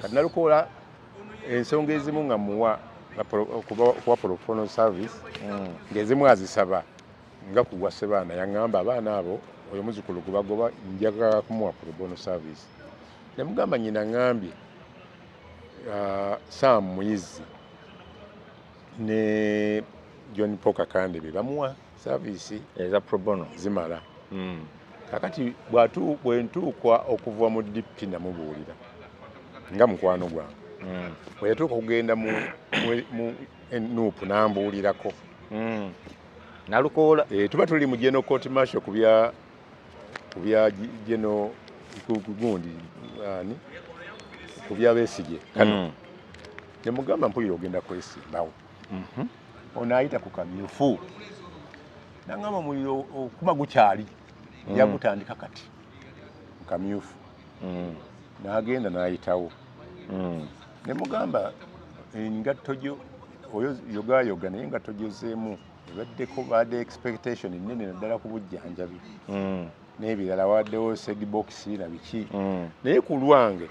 Kati Nalukoola ensonga ezimu nga muwa okuwa profono service ng'ezimu azisaba nga kugwa Ssebaana yaŋŋamba abaana abo oyo muzzukulu gubagoba njagala kumuwa probono service. Ne mugamba nnyina ŋŋambye Sam Muyizzi ne John Poker Kandebe bamuwa service eza probono zimala. Kakati bwe ntuukwa okuva mu DP namubuulira nga mukwano gwange. Bwe yatuuka okugenda mu Nuupu n'ambuulirako. Nalukoola tuba tuli mu General Court Martial ku bya General gundi ani ku bya Besigye kano. Ne mugamba mpulira ogenda kwesimbawo. Ono ayita ku kamyufu. N'aŋŋamba omuliro okuba gukyali. Yagutandika kati mu kamyufu. N'agenda n'ayitawo. Ne mugamba engatto gyo oyo yogayoga naye engatto gyozeemu ebaddeko baadde expectation ennene naddala ku bujjanjabi. N'ebirala waddewo sedbox na biki. Naye ku lwange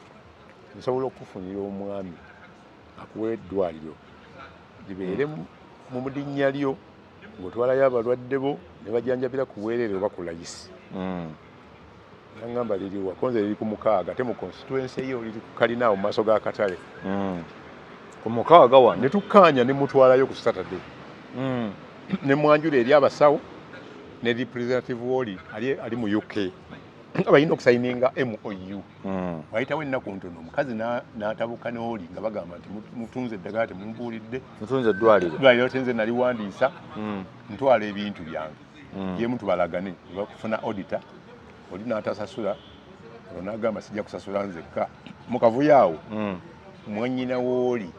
nsobola okufunira omwami akuwa eddwaliro libeere mu linnya lyo ng'otwalayo abalwadde bo ne bajjanjabira ku bwereere oba ku layisi. N'aŋŋamba liri wakonze liri ku Mukaaga ate mu constituency eyo liri ku Kalinaawo mu maaso g'akatale. Ku Mukaaga wano ne tukkaanya ne mutwalayo ku Saturday. Ne mwanjula eri abasawo ne representative woli ali mu UK balina okusayininga MOU. Wayitawo ennaku ntono omukazi n'atabuka n'oli nga bagamba nti mutunze eddagala temumbuulidde. mutunze eddwaliro Eddwaliro tenze naliwandiisa ntwala ebintu byange yemu tubalagane bakufuna auditor oli n'atasasula ono n'agamba sijja kusasula nzekka. Mu kavuyo awo mwannyina w'oli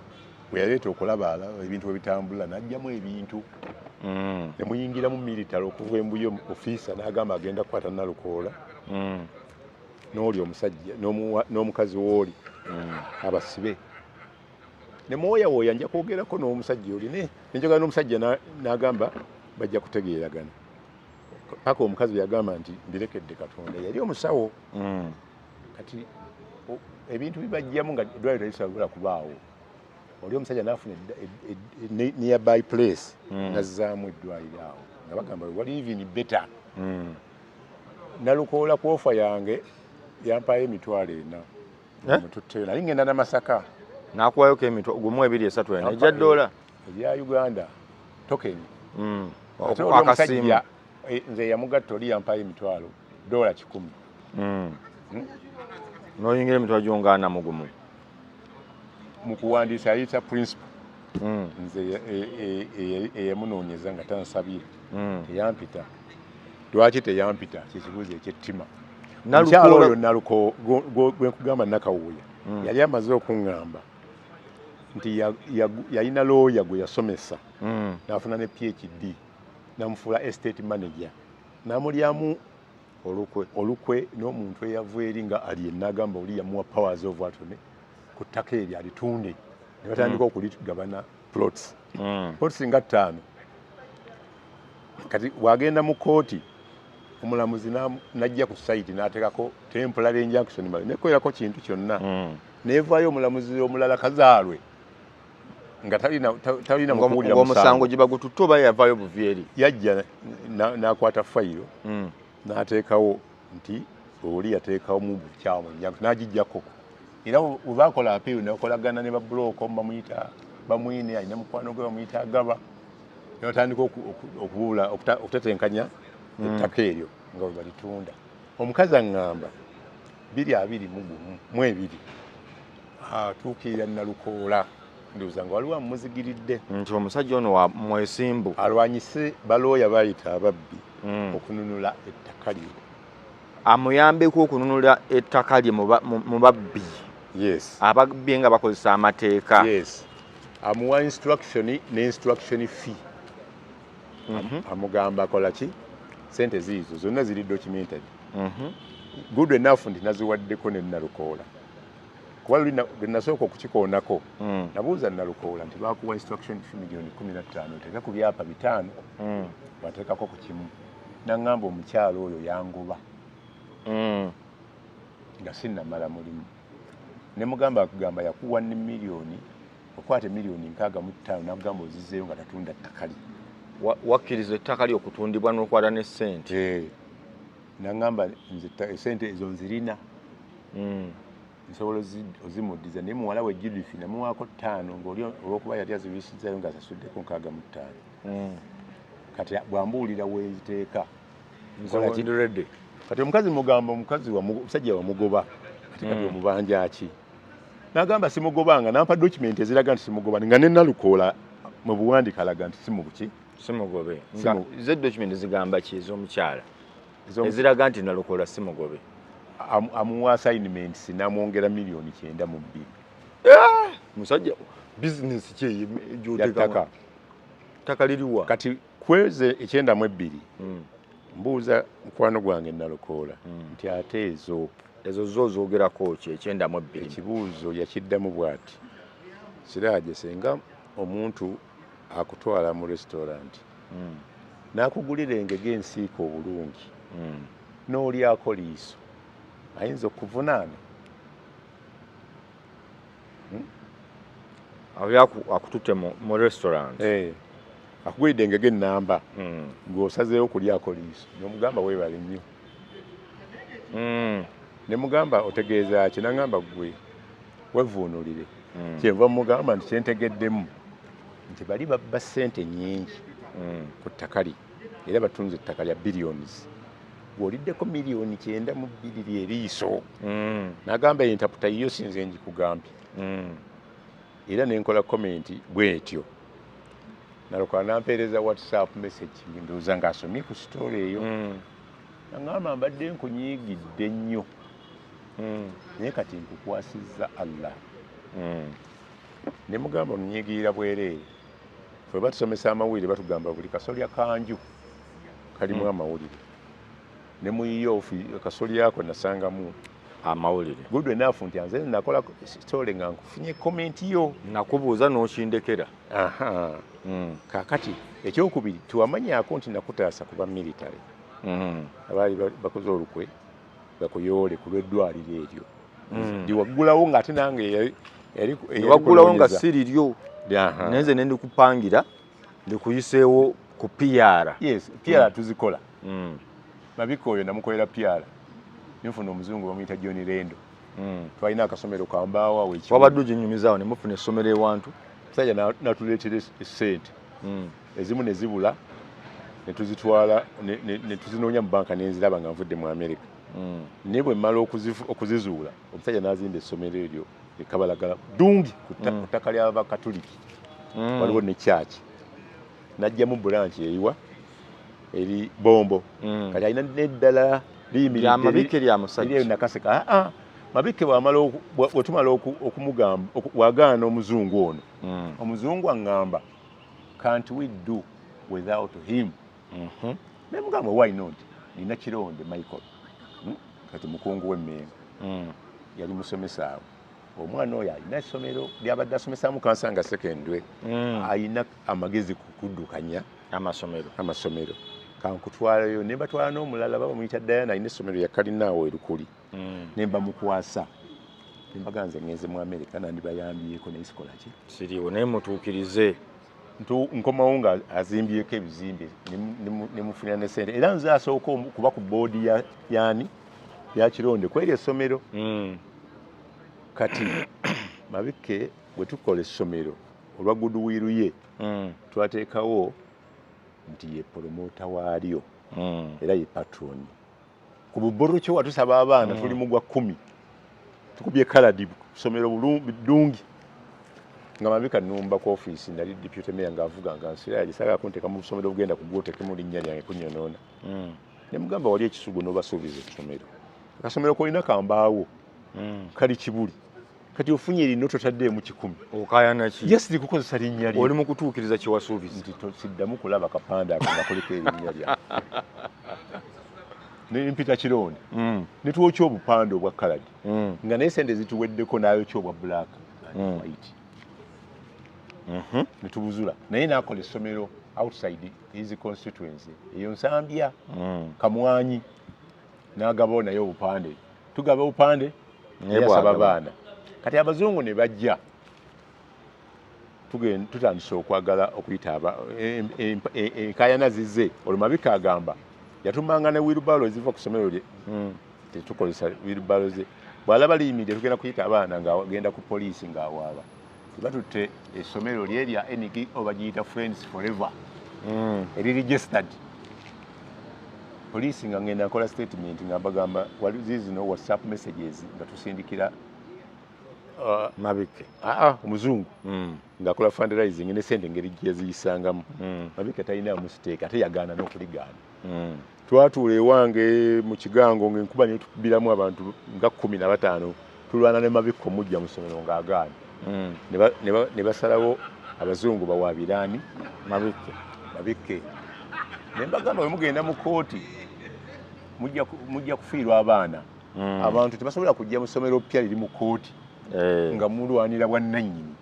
bwe yaleeta okulaba ebintu bwe bitambula n'aggyamu ebintu. Ne muyingira mu military okuva embuyo ofiisa n'agamba agenda kukwata Nalukoola n'oli omusajja n'omukazi w'oli abasibe. Ne mwoyawooya nja kwogerako n'omusajja oli ne njagala n'omusajja n'agamba bajja kutegeeragana. Paka omukazi yagamba nti mbirekedde Katonda yali omusawo. Kati ebintu bibajjamu nga eddwaliro lisalubula kubaawo. Oli omusajja n'afuna nearby place n'azzaamu eddwaliro awo nga bagamba wali even better. Nalukoola ku ofa yange yampayo $40,000 mututteyo nali ngenda na Masaka. n'akuwayoko gumu 2-3 ejja ddoola ebya Uganda token. Akasimu nze yamugatta oli yampayo $1,000 n'oyingira emitwalo gy'ongaana mu gumu mu kuwandiisa ayita principal. Nze eyamunoonyeza nga tansabire teyampita. Lwaki teyampita kyekibuuzo ekyettima. Mukyalo oyo gwe nkugamba Nakawuya yali amaze okuŋŋamba nti yalina looya gwe yasomesa n'afuna ne PhD n'amufuula estate manager n'amulyamu olukwe n'omuntu eyava eri nga ali n'agamba oli yamuwa powers of attorney ku ttaka eryo alitunde ne batandika okuligabana plots nga 5. Kati wagenda mu kooti omulamuzi n'ajja ku site n'ateekako temporary injunction nekwerako kintu kyonna neevaayo omulamuzi omulala Kazaalwe nga talina mukuwulira omusango gye bagututte oba yavaayo buvyeri yajja n'akwata fayiro n'ateekawo nti oli yateekawo mu bukyamu n'agijjako. Era bwe bakola apiiru nebakolagana ne babulooka bamuyita bamwine alina mukwano gwe bamuyita Agaba ne batandika okubuula okutetenkanya ettaka eryo nga bwe balitunda. Omukazi aŋŋamba 221 atuukirira Nalukoola ndowooza nga waliwo amuzigiridde nti omusajja ono mwesimbu alwanyise balooya bayita ababbi okununula ettaka lye. Amuyambeko okununula ettaka lye mu babbi. Yes. Ababbi nga bakozesa amateeka. Yes. Amuwa instruction ne instruction fee. Amugamba akola ki? Sente ziizo zonna ziri documented. Good enough nti naziwaddeko ne Nalukoola. Kuba lwe nasooka okukikoonako nabuuza Nalukoola nti baakuwa instruction fee $15,000 teeka ku byapa 5 wateekako ku kimu. N'aŋŋamba omukyalo oyo yangoba nga sinnamala mulimu. ne mugamba akugamba yakuwa ne milioni okwate milioni 65 n'agamba ozizeeyo nga tatunda ttakali wakkiriza ettaka lyo okutundibwa n'okwata ne ssente n'agamba nze ssente ezo nzirina nsobola ozimuddiza naye muwala we Judith namuwaako 5 ng'oli olw'okuba yali azibisizzayo ng'asasuddeko 65 kati bw'ambuulira weeziteeka kati omukazi mugamba omusajja wamugoba kati omubanja ki n'agamba simugobanga n'ampa document eziraga nti simugoba nga ne Nalukoola mu buwandiika alaga nti simugobe ze document zigamba ki ez'omukyala eziraga nti Nalukoola simugobe amuwa assignments n'amwongera milioni 92 musajja business ki gy'oteeka ttaka liriwa kati kweze 92 mbuuza mukwano gwange Nalukoola nti ate ezo zo zoogerako ki 92 ekibuuzo yakiddamu bw'ati Siraaje senga omuntu akutwala mu restaurant n'akugulira engege ensiiko obulungi n'olyako liiso ayinza okuvunaana akututte mu restaurant akugulidde engege ennamba ng'osazeewo okulyako liiso n'omugamba weebale nnyo ne mugamba otegeeza ki n'agamba ggwe wevuunulire kyenva mugamba nti kyentegeddemu nti bali babba ssente nnyingi ku ttaka lye era batunze ettaka lya billions bw'oliddeko milioni 92 lyeriiso n'agamba entaputa yiyo sinze njikugambye era nenkola komenti bwetyo Nalukoola nampeereza WhatsApp message ndowooza ng'asomye ku story eyo n'agamba mbadde nkunyiigidde nnyo naye kati nkukwasizza Allah ne mugamba onyiigirira bwereere fwe batusomesa amawulire batugamba buli kasolya kanju kalimu amawulire ne muyiyo kasolya ako nasangamu amawulire good enough nti nze nakola story nga nkufunye comment yo nakubuuza n'okindekera kakati ekyokubiri tuwamanyaako nti nakutaasa kuba military abaali bakoze olukwe bakuyoole ku lw'eddwaliro eryo ndiwaggulawo ng'ate nange waggulawo nga siriryo naye nze ne ndikupangira ndikuyiseewo ku PR tuzikola mabika oyo namukolera PR nifuna omuzungu bamuyita John Lendo twalina akasomero kambaawo wabadde oginyumizaawo ne mufuna essomero ewantu musajja natuleetera essente ezimu ne zibula ne tuzitwala ne tuzinoonya mu banka nenziraba nga nvudde mu America naye bwe mmala okuzizuula omusajja n'azimba essomero eryo ekabalagala ddungi ku ttaka ly'abakatuliki waliwo ne kyaki n'ajjamu bulanki eriwa eri Bombo kati alina neddala lyamabike lya musajja nakaseka mabike bwetumala okumugamba wagaana omuzungu ono omuzungu aŋŋamba can't we do without him naye mugamba why not nina Kironde Michael kati mukungu w'Emmengo yali musomesa awo omwana oyo alina essomero lyabadde asomesaamu kansanga secondary alina amagezi ku kuddukanya amasomero kankutwalayo ne batwala n'omulala bamuyita Diana alina essomero ya Kalinaawo erukuli ne mbamukwasa ne mbaganze ngenze mu America nandibayambyeko naye sikola ki siriwo naye mutuukirize nkomawo nga azimbyeko ebizimbe ne mufunira ne ssente era nze asooka kuba ku boodi ya Kironde kweri essomero kati mabike bwe tukola essomero olwa guduwiru ye twateekawo nti ye promota waalyo era ye patroni ku buboro kyo watusaba abaana tuli mugwa 10 tukubye kaladi ssomero bulungi nga mabika numba ku office ndali deputy mayor ngaavuga nga Siraaje saga kunteeka mu ssomero bugenda kugwoteke mu linnya lyange kunyonoona ne mugamba wali ekisugu n'obasuubiza essomero akasomero kolina kambaawo kali kibuli kati ofunye erino totaddeemu 10 okayana ki yes likukozesa linnya lye oli mu kutuukiriza kyewasuubiza nti siddamu kulaba kapanda ako nga koliko erinnya lya ne mpita Kironde ne tuwokya obupande obwa kaladi nga naye sente zituweddeko n'ayokya obwa black and white ne tubuzula naye n'akola essomero outside his constituency eyo Nsambya Kamwanyi n'agabawo naye obupande tugaba obupande naye asaba abaana kati abazungu ne bajja tutandise okwagala okuyita enkayana zize olumabika agamba yatumanga ne wheelbarrow eziva ku ssomero lye tetukozesa wheelbarrow ze bw'alaba liyimiridde tugenda kuyita abaana ng'agenda ku poliisi ng'awaaba tebatutte essomero lye lya NG oba giyita Friends Forever eri registered poliisi nga ngenda nkola statement nga mbagamba zino WhatsApp messages nga tusindikira Mabike omuzungu ng'akola fundraising ne sente ngeri gye ziyisangamu Mabike talina musiteeka ate yagaana n'okuligaana twatuula ewange mu kigango ng'enkuba netukubiramu abantu nga 15 tulwana ne Mabike omujja mu ssomero ng'agaana ne basalawo abazungu bawaabirani Mabike ne mbagamba bwe mugenda mu kooti mujja kufiirwa abaana abantu tebasobola kujja mu ssomero ppya liri mu kooti nga mulwanira bwannannyini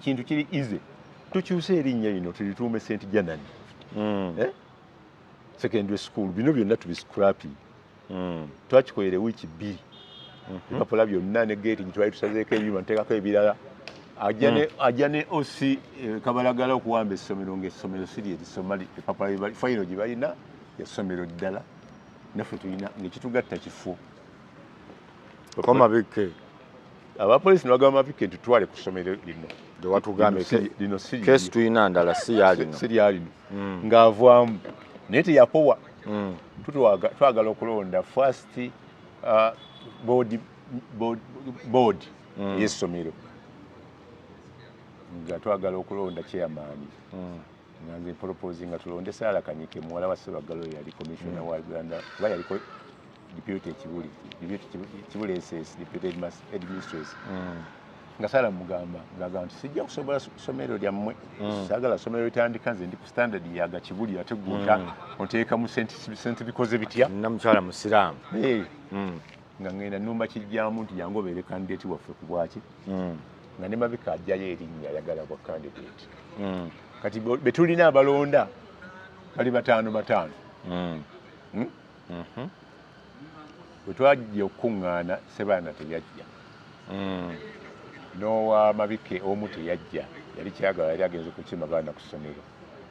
kintu kiri ize tukyuse erinnya lino tulituume St. Janani secondary school bino byonna tubiscrapi twakikolere wiiki 2 ebipapula byonna ne geeti gitwali tusazeeko ebyuma nteekako ebirala ajja ne osi kabalagala okuwamba essomero ng'essomero siri erisoma epapula fayiro gye balina essomero ddala naffe tulina ng'ekitugatta kifo ko Mabike abapoliisi ne bagamba Mabike ntutwale ku ssomero lino tewatugambe lino siri kesi tulina ndala si yalino siri yalino ng'avaamu naye teyapowa twagala okulonda first board y'essomero nga twagala okulonda chairman nga nze propose nga tulonde Sarah Kanyike muwala wa Ssebagalo yali commissioner wa Uganda kuba yaliko deputy Kibuli SS deputy administrators nga Sarah mugamba ng'agamba nti sijja kusobola ssomero lyammwe saagala ssomero litandika nze ndi ku standard yaga Kibuli ate gunta onteekamu sente bikoze bitya namukyala musiraamu nga ngenda nnumba kijjamu nti yangu obeere candidate waffe ku bwaki nga ne Mabike ajjayo erinnya ayagala bwa candidate kati betulina abalonda bali 5 bwe twajja okuŋŋaana Sebaana teyajja n'owa Mabike omu teyajja yali kyagala yali agenze okukima baana ku ssomero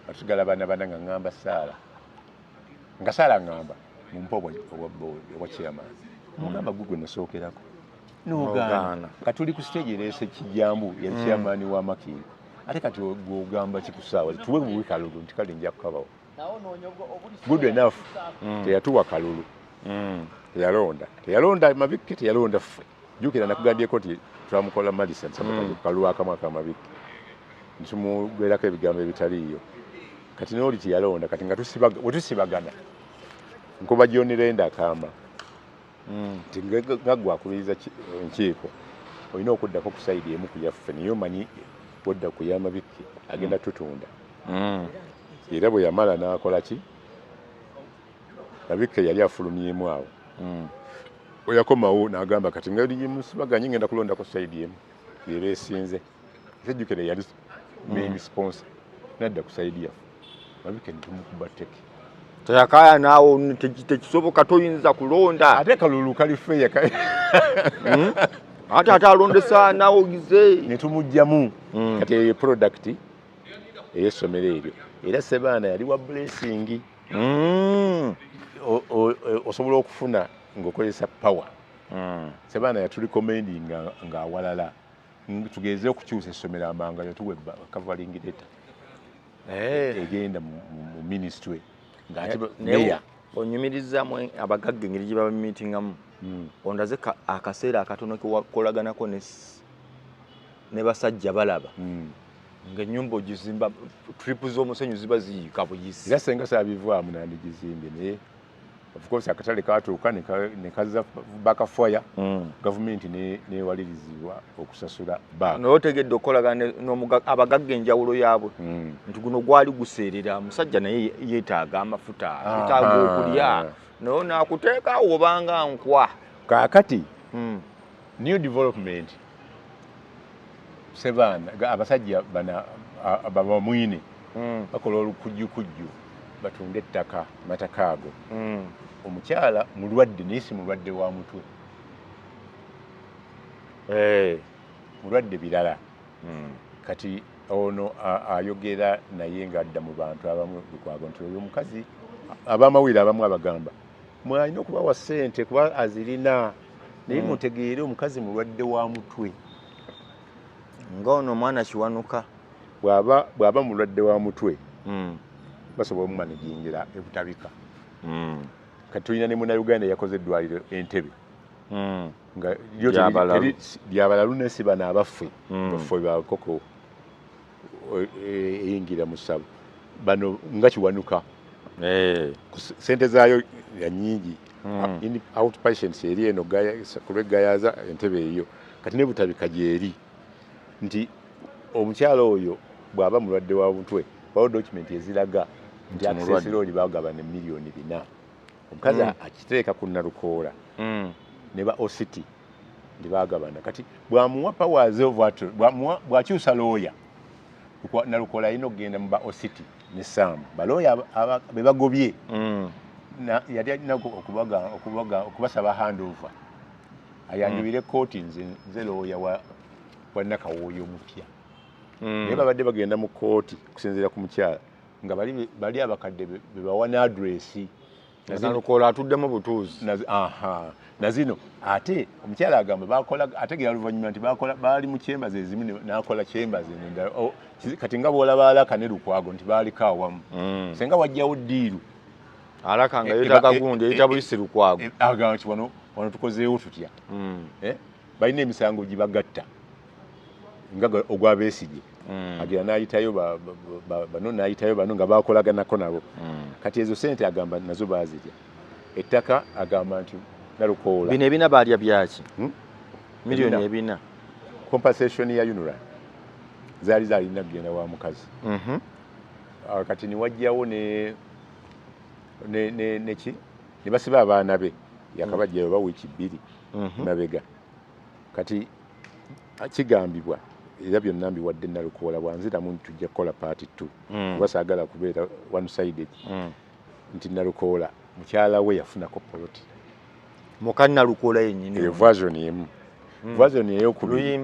batugala baana bana nga ŋŋamba Saala nga Saala ŋŋamba mumpa obwa chairman mugamba gugwe nasookerako n'ogaana katuli ku stage ereese kijambu yali chairman wa Makiri ate kati gwogamba kikusaawa tuwe buwe kalulu nti kale nja kukabawo good enough teyatuwa kalulu teyalonda Mabike teyalonda ffe jukira nakugambyeko nti twamukola Madison sababu kalulu akamu aka Mabike ntumugwerako ebigambo ebitaliiyo kati n'oli teyalonda kati nga tusibagana nkuba John Renda akamba nti ngaggwa akubiriza enkiiko olina okuddako ku sayidi emu ku yaffe niyo manyi wadda ku ya Mabike agenda tutunda era bwe yamala n'akola ki Mabike yali afulumyemu awo bwe yakomawo n'agamba kati nga musibaganye ngenda kulonda ku sayidi emu yera esinze ekijjukire yali main sponsor nadda ku sayidi yaffe Mabike ntumukuba teke teyakaya naawo tekisoboka toyinza kulonda ate kalulu kali feya ate alondesa naawo gize ne tumugjamu kati eyo product ey'essomero eryo era Sebaana yali wa blessing osobola okufuna ng'okozesa power Sebaana yatulikomending ng'awalala tugeze okukyusa essomero amanga yatuwe covering letter egenda mu ministry ng'ate onyumirizamu abagagga engeri gye baba meetingamu ondaze akaseera akatono kewakolaganako ne basajja balaba ng'ennyumba ogizimba tripu z'omusenyu ziba ziyiika buyisi era senga saabivaamu nandigizimbye naye of course akatale katuuka ne kaza bakafaya gavumenti newalirizibwa okusasula back naye otegedde okukolagana abagagga enjawulo yaabwe nti guno gwali guseerera musajja naye yeetaaga amafuta yeetaaga okulya naye naakuteekaawo obanga nkwa kaakati new development Sebaana abasajja bamwine bakola olukujjukujju batunde ettaka mataka ago omukyala mulwadde naye si mulwadde wa mutwe mulwadde birala kati ono ayogera naye ng'adda mu bantu abamu Lukwago nti oyo omukazi ab'amawulire abamu abagamba mwalina okubawa ssente kuba azirina naye mutegeere omukazi mulwadde wa mutwe ng'ono omwana kiwanuka bw'aba mulwadde wa mutwe basobola omumanigingira ebutabika kati tulina ne munnayuganda yakoze eddwaliro Entebbe nga lyabalalu nesiba n'abaffe baffe bakoko eyingira mu ssabo bano nga kiwanuka sente zaayo ya nnyingi outpatients eri eno ku lw'Egayaza Entebbe eyo kati ne butabika gyeri nti omukyala oyo bw'aba mulwadde wa mutwe bawo document eziraga nti access road bagabana miliyoni 4 omukazi akiteeka ku Nalukoola ne ba OCT ndi bagabana kati bwamuwa powers of what bwakyusa lawyer Nalukoola alina okugenda mu ba OCT ne SAM balooya be bagobye yali alina okubasaba handover ayanjulire kooti nze lawyer wa Nakawooyo omupya naye babadde bagenda mu kooti kusinziira ku mukyala nga bali abakadde bebawa ne adresi Nalukoola atuddemu butuuzi na zino ate omukyala agamba ategera oluvannyuma nti baali mu chambers ezimu n'akola chambers endala kati nga bw'olaba Alaka ne Lukwago nti baaliko awamu senga wajjawo ddiiru Alaka nga yeetaaga gundi eyita buyisi Lukwago agamba nti wano tukozeewo tutya balina emisango gibagatta nga ogwa Besigye agira n'ayitayo bano n'ayitayo bano nga bakolaganako nabo kati ezo sente agamba nazo baazirya ettaka agamba nti Nalukoola bino ebina baalya byaki miliyoni ebina compensation ya UNRA zaali zalina kugenda wa mukazi kati niwajjawo ne basiba abaana be yakabajjayo ba wiiki 2 mabega kati kigambibwa era byonna mbiwadde Nalukoola bwanziramu tujja kukola part 2 kuba saagala kubeera one sided nti Nalukoola mukyala we yafunako poloti muka Nalukoola yennyini version emu version ey'okubiri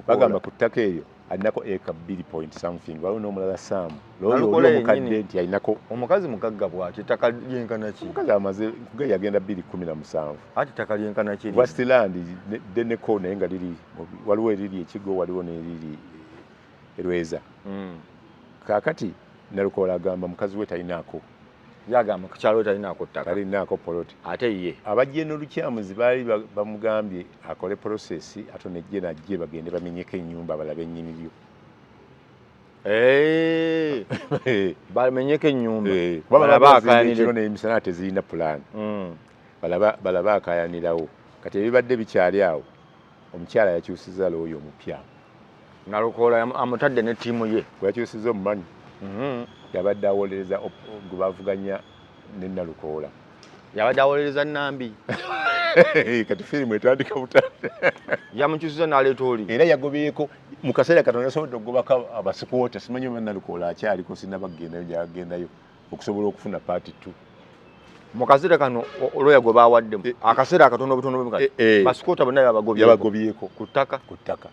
bagamba ku ttaka eyo alinako eka 2 point something waliwo n'omulala Sam looyo omukadde nti alinako omukazi mugagga bw'ati ettaka lyenkana ki omukazi amaze kuge yagenda 217 ati ettaka lyenkana ki Westland Deneko naye nga liri waliwo eriri ekigo waliwo n'eriri Erweza kaakati Nalukoola agamba mukazi we talinaako yagamba kukyalo talinaako ttaka talinaako poloti ate ye abajje n'olukyamuzi baali bamugambye akole process ate nejje najje bagende bamenyeko ennyumba balabe ennyini byo bamenyeko ennyumba balaba akayaniro n'emisana tezirina plan balaba akayanirawo kati ebibadde bikyali awo omukyala yakyusiza looyo omupya Nalukoola amutadde ne ttiimu ye bwakyusiza omumanyi yabadde awolereza gwe bavuganya ne Nalukoola yabadde awolereza Nambi kati firimu etandika butande yamukyusiza n'aleeta oli era yagobyeko mu kaseera katono yasobodde okugobako abasikwota simanyi oba Nalukoola akyaliko sinaba kugendayo gyagendayo okusobola okufuna paati 2 mu kaseera kano olwoya gwe baawaddemu akaseera akatono butono basikwota bonna yabagobyeko ku ttaka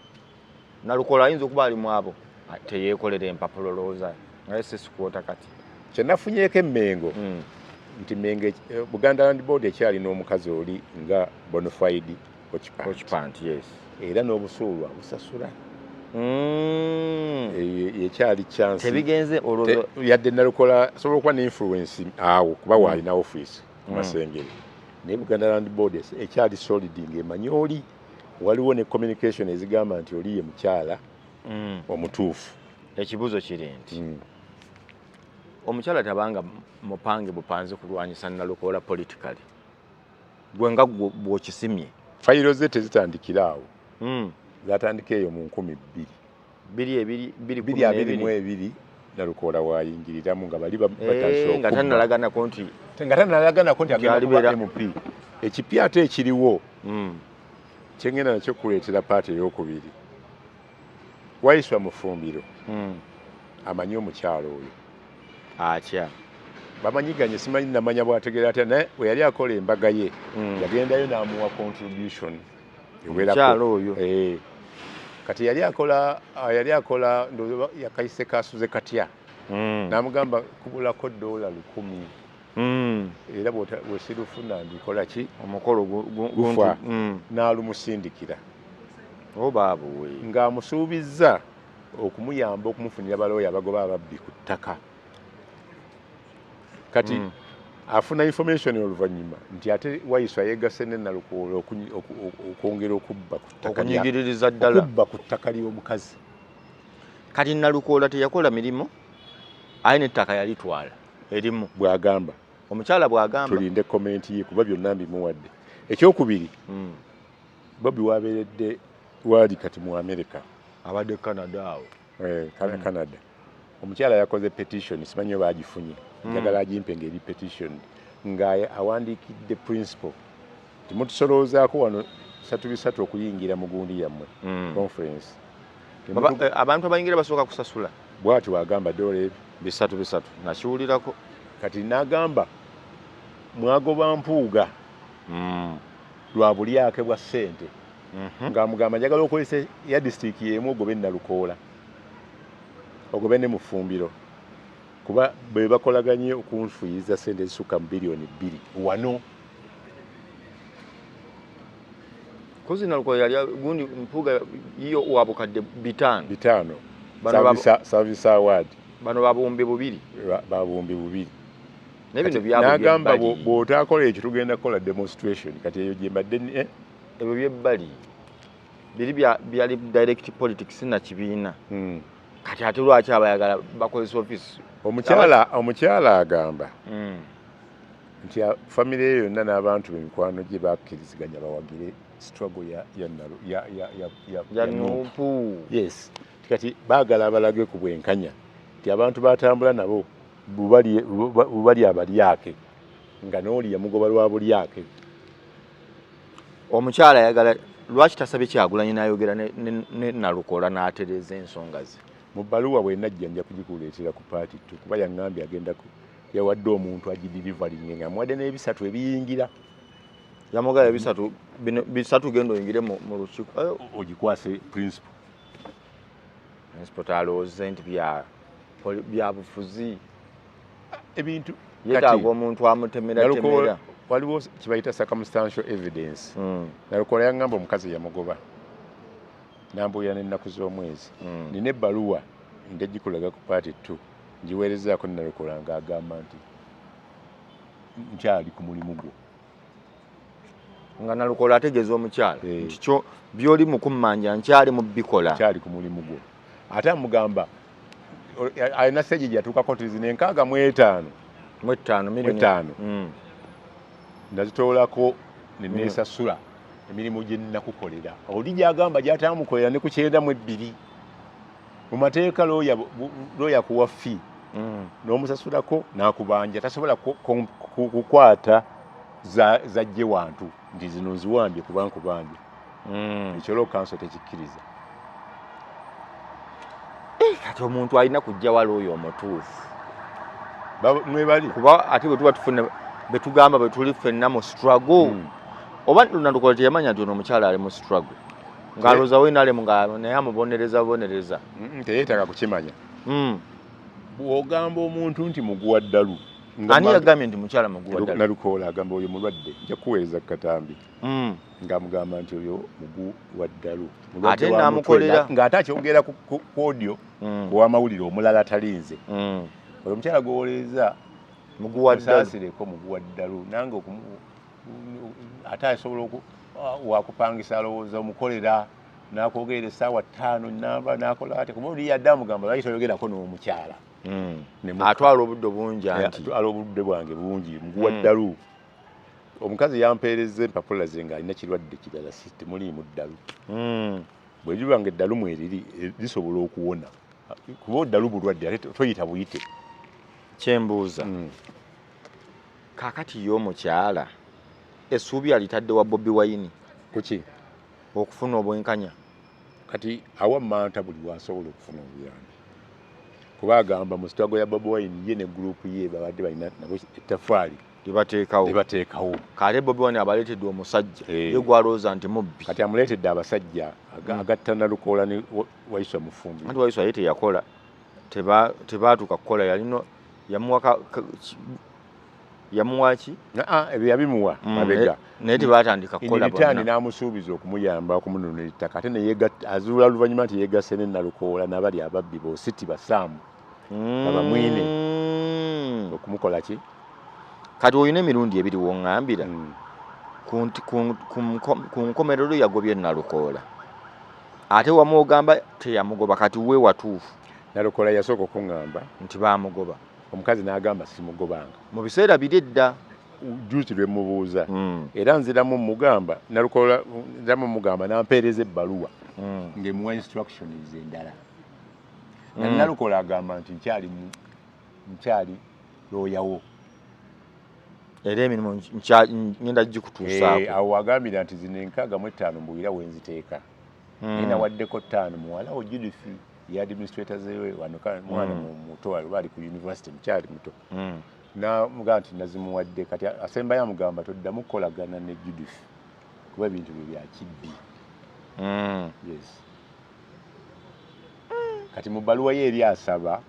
Nalukoola ayinza okuba ali mu abo teyeekolera empapulo looza naye sisikwota kati kyenafunyeeko emmengo nti Menge Buganda Land Board ekyalina omukazi oli nga Bonafide Ochipant yes era n'obusuulwa busasula ekyali chance tebigenze olwo yadde Nalukoola asobola okuba n'influence awo kuba waalina office ku Masengere naye Buganda Land Board ekyali solid ng'emanyi oli waliwo ne communication ezigamba nti oli ye mukyala omutuufu ekibuzo kiri nti omukyala tabanga mupange bupanze kulwanyisa Nalukoola politically gwe nga bw'okisimye fayiro ze tezitandikira awo zatandika eyo mu 2022 Nalukoola waayingiriramu nga bali batandise nga tanalaganako nti agenda MP ekipya ate ekiriwo kyengenda nakyo kuleetera paati ey'okubiri Waiswa Mufumbiro amanyi omukyalo oyo atya bamanyiganye simanyi namanya bwategeera atya naye we yali akola embaga ye yagendayo n'amuwa contribution omukyalo oyo kati yali akola yakayise kasuze katya namugamba kubulako $100 era bwesirufuna ndikola ki omukolo gufa n'alumusindikira obaabuwe ng'amusuubizza okumuyamba okumufunira balooya abagoba ababbi ku ttaka kati afuna information oluvannyuma nti ate Wayiso yeegasse ne Nalukoola okwongera okubba ku ttaka okunyigiririza ddala okubba ku ttaka ly'omukazi kati Nalukoola teyakola mirimu aye n'ettaka yalitwala erimu bw'agamba omukyala bw'agamba tulinde komenti ye kuba byonna mbimuwadde ekyokubiri Bobi wabeeredde wali kati mu America abadde Canada awo Canada omukyala yakoze petition simanyi oba agifunye njagala agimpe ng'eri petition nga awandiikidde principal timutusoloozaako wano 3 okuyingira mu gundi yammwe conference abantu abayingira basooka kusasula bw'ati wagamba $3 nakiwulirako kati n'agamba mwagoba mpuuga lwa bulyake bwa ssente ng'amugamba njagala okozesa ya district y'emu ogobe Nalukoola ogobe ne mu Fumbiro kuba bwe bakolaganye okunfuyiza ssente ezisukka mu biliyoni 2 wano kozi Nalukoola yali gundi mpuuga iyo wabukadde 5 service award bano babumbi 2 nebino n'agamba bw'otaakola ekyo tugenda kukola demonstration kati eyo gye mbadde ebyo byebbali biri byali direct politics na kibiina kati ate lwaki abayagala bakozesa office omukyala agamba nti famire eyo yonna n'abantu b'emikwano gye bakkiriziganya bawagire struggle ya Nuupu yes kati baagala abalage ku bwenkanya nti abantu batambula nabo bubali abalyake nga n'oli yamugoba lwa bulyake omukyala ayagala lwaki tasabye Kyagulanyi n'ayogera ne Nalukoola n'atereeza ensonga ze mu bbaluwa bwe najja nja kugikuleetera ku paati tu kuba yaŋŋambye agendako yawadde omuntu agidirivalinge nga amuwadde n'ebisatu ebiyingira yamugaya bisatu genda oyingire mu lukiiko ogikwase principal talooze nti bya bufuzi ebintu yetaaga omuntu amutemera waliwo kibayita circumstantial evidence Nalukoola yaŋŋamba omukazi yamugoba nambuulira n'ennaku z'omwezi nina ebbaluwa ng'egikulaga ku paati 2 ngiweerezaako Nalukoola ng'agamba nti nkyali ku mulimu gwo nga Nalukoola ategeeza omukyala nti kyo by'oli mu kummanja nkyali mu bikola nkyali ku mulimu gwo ate amugamba alina sseegi gyatuukako tizina 65 nazitoolako neneesasula emirimu gye nnakukolera oli gy'agamba gy'ataamukolera ne ku 92 mu mateeka looya kuwa fee n'omusasulako n'akubanja tasobola kukwata zajje wantu nti zino nziwambye kuba nkubanja ekyo loo kanso tekikkiriza kati omuntu alina kujja wala oyo omutuufu mwebali kuba ate bwe tuba tufune betugamba bwe tuli ffenna mu struggle oba Nalukoola teyamanya nti ono omukyala ali mu struggle ng'alooza wenalemu naye amubonereza teyeetaaga kukimanya bw'ogamba omuntu nti muguwa ddalu ani yagambye nti mukyala muguwa ddalu Nalukoola agamba oyo mulwadde nja kuweereza ku katambi ng'amugamba nti oyo muguwa ddalu ate n'amukolera ng'ate akyogera ku audio kuwamawulire omulala atalinze oyo omukyala gwowolereza muguwaddalusireko muguwa ddalu nange ate asobola wakupangisa alowooza omukolera n'akwogerera essaawa 5 namba n'akola ate kuba oli yadde amugamba lwaki toyogerako n'omukyala atwala obudde bungi atwala obudde bwange bungi muguwa ddalu omukazi yampeereza empapula ze ng'alina kirwadde kirala temuliimu ddalu bwe liba nga eddalu mweriri lisobola okuwona kuba oddalu bulwadde ate toyita buyite kyembuuza kaakati y'omukyala essuubi alitadde wa Bobi Wine kuki okufuna obwenkanya kati awa manta buli wasobola okufuna obuyambi kuba agamba mu sitwago ya Bobi Wine ye ne gurupu ye babadde balina nabo ettafaali libateekawo kale Bobi Wine abaleetedde omusajja ye gwalowooza nti mubbi kati amuleetedde abasajja agatta Nalukoola ne Waiswa Mufumbi anti Waiswa ye teyakola tebaatuuka kukola yalino yamuwa ki ebyo yabimuwa mabega naye tebaatandika kukola bonna n'amusuubiza okumuyamba okumununula ettaka ate ne azuula luvannyuma nti yeegasse ne Nalukoola n'abali ababbi boositi basaamu babamwine okumukola ki kati olina emirundi ebiri w'oŋŋambira ku nkomerero yagobye Nalukoola ate wamu ogamba teyamugoba kati we watuufu Nalukoola yasooka okuŋŋamba nti baamugoba omukazi n'agamba simugobanga mu biseera biri edda juuti lwe mubuuza era nziramu mugamba Nalukoola nziramu mugamba n'ampeereza ebbaluwa ng'emuwa instructions endala Nalukoola agamba nti nkyali looyawo era emirimu ngenda gikutuusaako awo agambira nti zino 65 mbuwira wenziteeka nina waddeko 5 muwalawo Judith ye administrators we wano mwana muto bali ku university mukyali muto namugamba nti nazimuwadde kati asembayo amugamba toddamu kukolagana ne Judith kuba ebintu bye bya kibbi yes kati mu bbaluwa ye eri asaba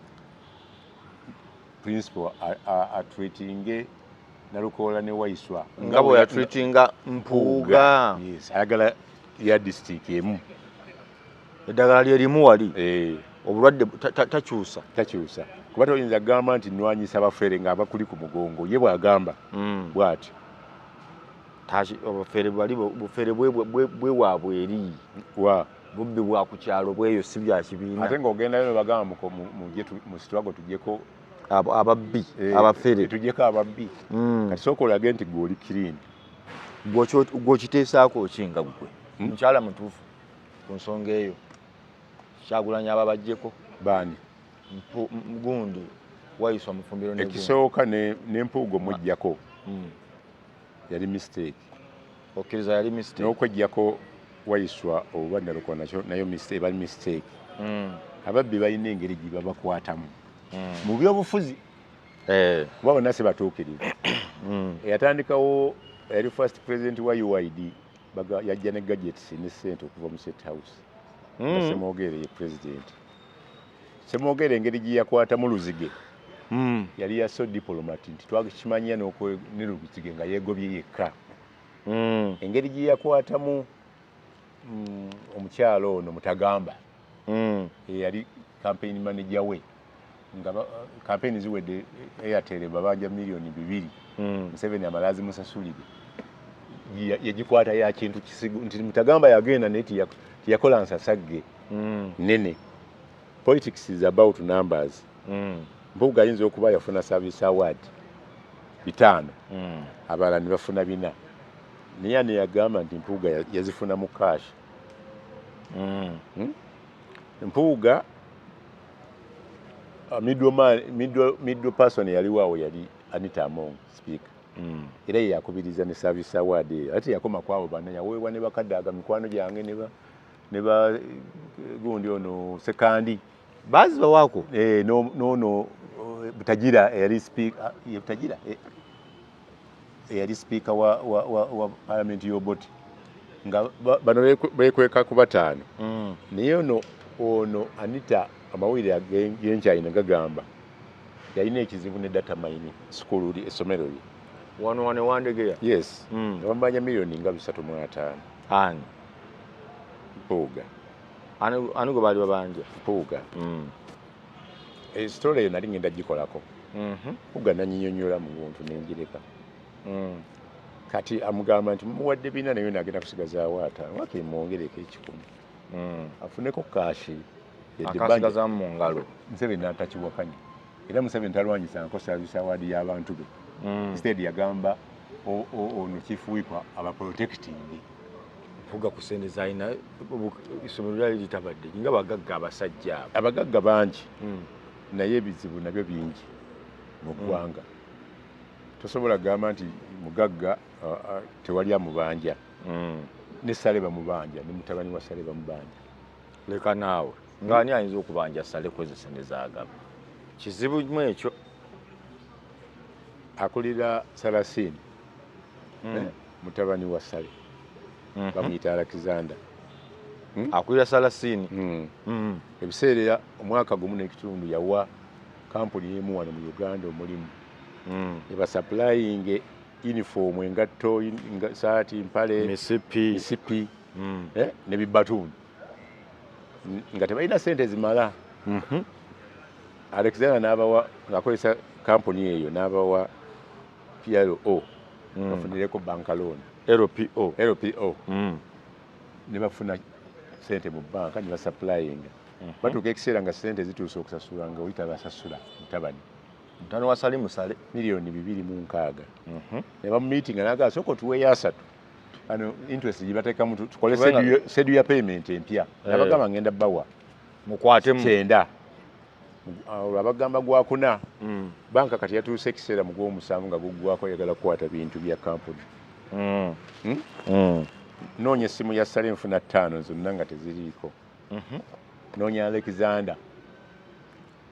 principal atreatinge Nalukoola ne Waiswa nga bwe yatreatinga Mpuuga yes ayagala ya district emu eddagala lye limu wali obulwadde takyusa kuba toyinza kugamba nti nnwanyisa abafere ng'abakuli ku mugongo ye bw'agamba bw'ati bufere bwe waabwe eri bubbi bwa ku kyalo bweyo si bya kibiina ate ng'ogendayo ne bagamba mu sitwago tujjeko ababbi abafere tujjeko ababbi kati sooka olage nti gwe oli kirini gw'okiteesaako okinga gwe mukyala mutuufu ku nsonga eyo Kyagulanyi ababajjeko baani gundi Waiswa Mufumbiro ne ekisooka n'empuugo mujjako yali mistake okkiriza yali mistake n'okwejjako Waiswa oba Nalukoola nayo eba mistake ababbi balina engeri gye babakwatamu mu byobufuzi kuba bonna si batuukirivu eyatandikawo yali first president wa UID yajja ne gadgets ne ssente okuva mu State House Ssemwogerere ye president Ssemwogerere engeri gye yakwatamu Luzige yali ya so diplomat nti twakimanya ne Luzige nga yeegobye yekka engeri gye yakwatamu omukyalo ono Mutagamba yali campaign manager we nga campaign ziwedde Airtel babanja milioni 2 Museveni amalazi musasulire yagikwata ya kintu kisigu nti Mutagamba yagenda neti yakola nsasagge nene politics is about numbers Mpuuga ayinza okuba yafuna service award 5 abala ne bafuna 4 naye ani yagamba nti Mpuuga yazifuna mu cash Mpuuga middle person yaliwaawo yali Anita Among speaker era ye yakubiriza ne service award ate yakoma kwabo bana yaweebwa ne bakaddaga mikwano gyange ne ba gundi ono sekandi bazi bawako no Butajira yali speaker Butajira yali speaker wa parliament y'Oboti nga bano bekweka ku 5 naye ono Anita amawulire g'enkyayina gagamba yalina ekizibu ne data mining school essomero lye wane Wandegeya yes bambanja milioni nga 3.5 ani Mpuuga ani go bali babanja Mpuuga story yo nali ngenda gikolako Mpuuga nanyinyonyola mu buntu n'engireka kati amugamba nti muwadde bina naye nagenda kusigaza wata wake mwongereko 10 afuneko kashi akasigaza mu ngalo Museveni n'atakiwakanya era Museveni talwanyisa nko service award y'abantu be instead yagamba ono chief whip aba protecting Mpuuga kusendeza ina isomero lyali litabadde nga bagagga abasajja abagagga bangi naye ebizibu nabyo bingi mu ggwanga tosobola gamba nti mugagga tewali amubanja ne Sale bamubanja ne mutabani wa Sale bamubanja leka naawe ngani ayinza okubanja Sale kwezesa ne zaagaba kizibu mu ekyo akulira Salasini mutabani wa Sale bamuyita Alexander akulira Salasini ebiseera omwaka gumu n'ekitundu yawa kampuni emu wano mu Uganda omulimu eba supplying uniform engatto saati mpale misipi ne bibatuuni nga tebalina sente zimala Alexander n'abawa ng'akozesa kampuni eyo n'abawa PLO bafunireko banka loan LPO ne bafuna sente mu banka ne basupplyinga batuuka ekiseera nga sente zituuse okusasula nga oyita basasula mutabani mutano wa Salimu Sale milioni 2.6 ne bamumiitinga n'agamba sooka otuweeyo 3 ano interest gibateekamu tukole sedu ya payment empya nabagamba ngenda bawa mukwatemu 9 abagamba gwakuna banka kati yatuuse ekiseera mu gw'omusanvu nga guggwako yagala kukwata bintu bya kampuni noonya essimu ya Sale nfuna 5 zonna nga teziriiko noonya Alexander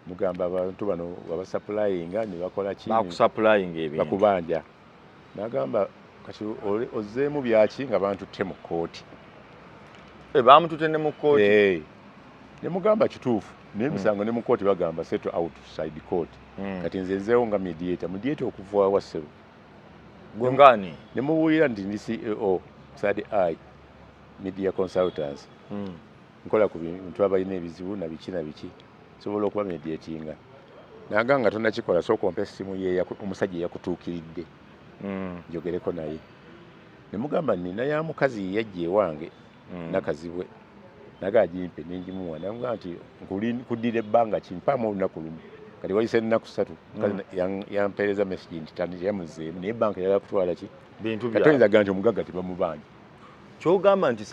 mugamba abantu bano wabasupplyinga ne bakola ki bakusupplyinga ebintu bakubanja nagamba kati ozeemu byaki nga bantu te mu kooti bamutute ne mu kooti ne mugamba kituufu naye misango ne mu kooti bagamba settle outside court kati nze nzeewo nga mediator okuva wa Sero gwengani ne mubuulira nti ndi CEO Third Eye Media Consultants nkola ku bintu abalina ebizibu na biki sobola okuba mediatinga naganga tonnakikola sooka ompe essimu ye omusajja yakutuukiridde njogereko naye ne mugamba nina ya mukazi yajja ewange nakazibwe nagaa gimpe nengimuwa naga nti kuddira ebbanga kimpaamu olunaku lumu kati wayise ennaku 3 yampeereza message nti yamuzeemu naye banka yagala kutwala ki bintu katoyinza gaa nti omugagga tebamubanja kyogamba nti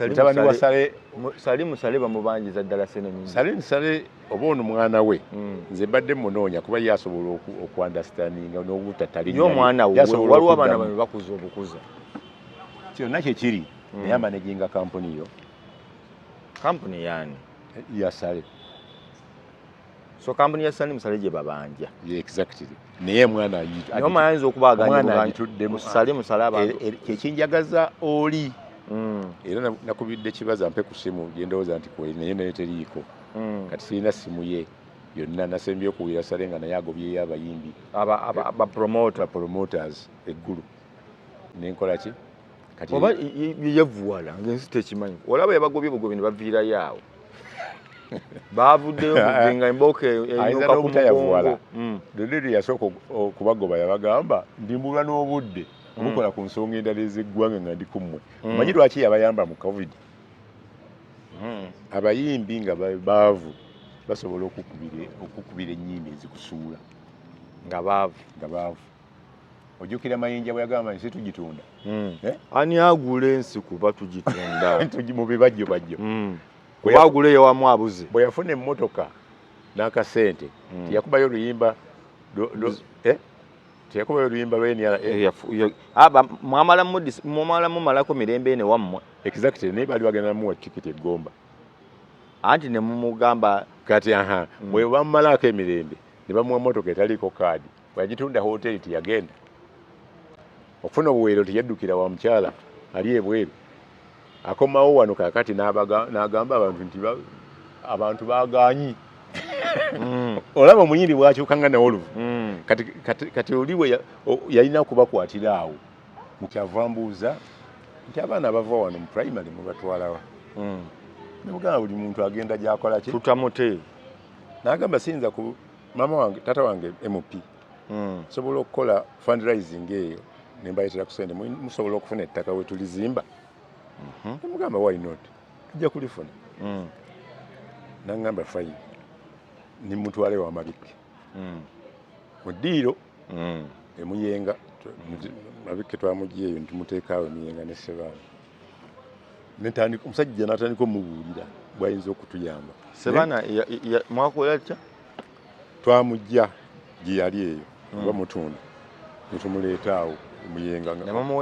Salimu Sale bamubanjiza ddala sene Sale oba ono mwana we nze badde munoonya kuba yasobola okuandastandinga n'obutatali nyo omwana we waliwo abaana bano bakuza obukuza kyonna kyekiri naye amanaginga kampuni yo kampuni yani ya Sale so kampuni ya Salimu Sale gye babanja exactly naye mwana niyo mayinza okubaganya Salimu Sale abantu kyekinjagaza oli era nakubidde kibaza mpe ku simu gyendowooza nti naye teriiko kati sirina simu ye yonna nasembye okuwira Sale nga naye agobyeyo abayimbi promoters eggulu nenkola ki kati oba yevuwala ngensi tekimanyi olaba yabagobye bugobi ne baviirayo awo bavuddeyo muvinga emboka ayinza n'obutayavuwala doderi yasooka okubagoba yabagamba ndimbulwa n'obudde obukola ku nsonga endala ez'eggwanga nga ndi kummwe omanyi lwaki yabayamba mu covid abayimbi nga baavu basobola okukubira ennyimba ezikusuula nga baavu ojjukira Mayinja bwe yagamba nti situgitunda ani agula ensi kuba tugitunda mu bibajjo agula eyo wamu abuze bwe yafuna emmotoka n'akasente teyakubayo oluyimba teyakubayo oluyimba mwamala mumalako mirembe ene wammwe exactly naye baali bagenda muwa tikiti eggomba anti ne mumugamba kati bwe bamumalako emirembe ne bamuwa emmotoka etaliiko kaadi bwagitunda hoteri teyagenda okufuna obuweero teyaddukira wa mukyala ali ebweru akomawo wano kakati n'agamba abantu nti abantu baganyi olaba omuyindi bwakyukanga nawe oluvu kati oli yalina okubakwatira awo mukyava mbuuza nti abaana abava wano mu primary mubatwalawa nemugamba buli muntu agenda gyakola ki tutamute n'agamba siyinza ku mama wange tata wange MP sobola okukola fundraising eyo nembayitira ku sente musobola okufuna ettaka we tulizimba nemugamba why not tujja kulifuna nangamba fine nimutwale wa Mabike mu ddiiro emuyenga Mabike twamuggyeeyo ntimuteekaawo emiyenga ne Sebaana omusajja n'atandika omubuulira bw'ayinza okutuyamba Sebaana mwakola tya twamujja gye yali eyo oba mutunda netumuleetaawo omuyenga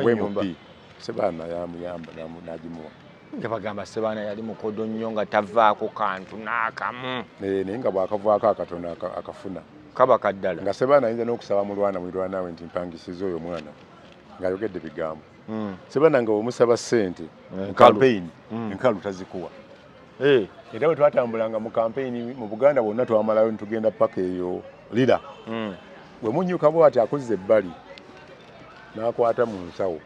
wemupi Sebaana yamuyamba n'agimuwa nga bagamba Sebaana yali mukodo nnyo nga tavaako kantu n'akamu naye nga bw'akavaako akatono akafuna kaba kaddala nga Sebaana ayinza n'okusaba mulwana we nti mpangisiza oyo mwana ng'ayogedde bigambo Sebaana nga omusaba ssente mu campaign enkalu tazikuwa era bwe twatambulanga mu campaign mu Buganda bwonna twamalayo ntugenda paka eyo lira bwe munyuka bw'ati akuzza ebbali n'akwata mu nsawo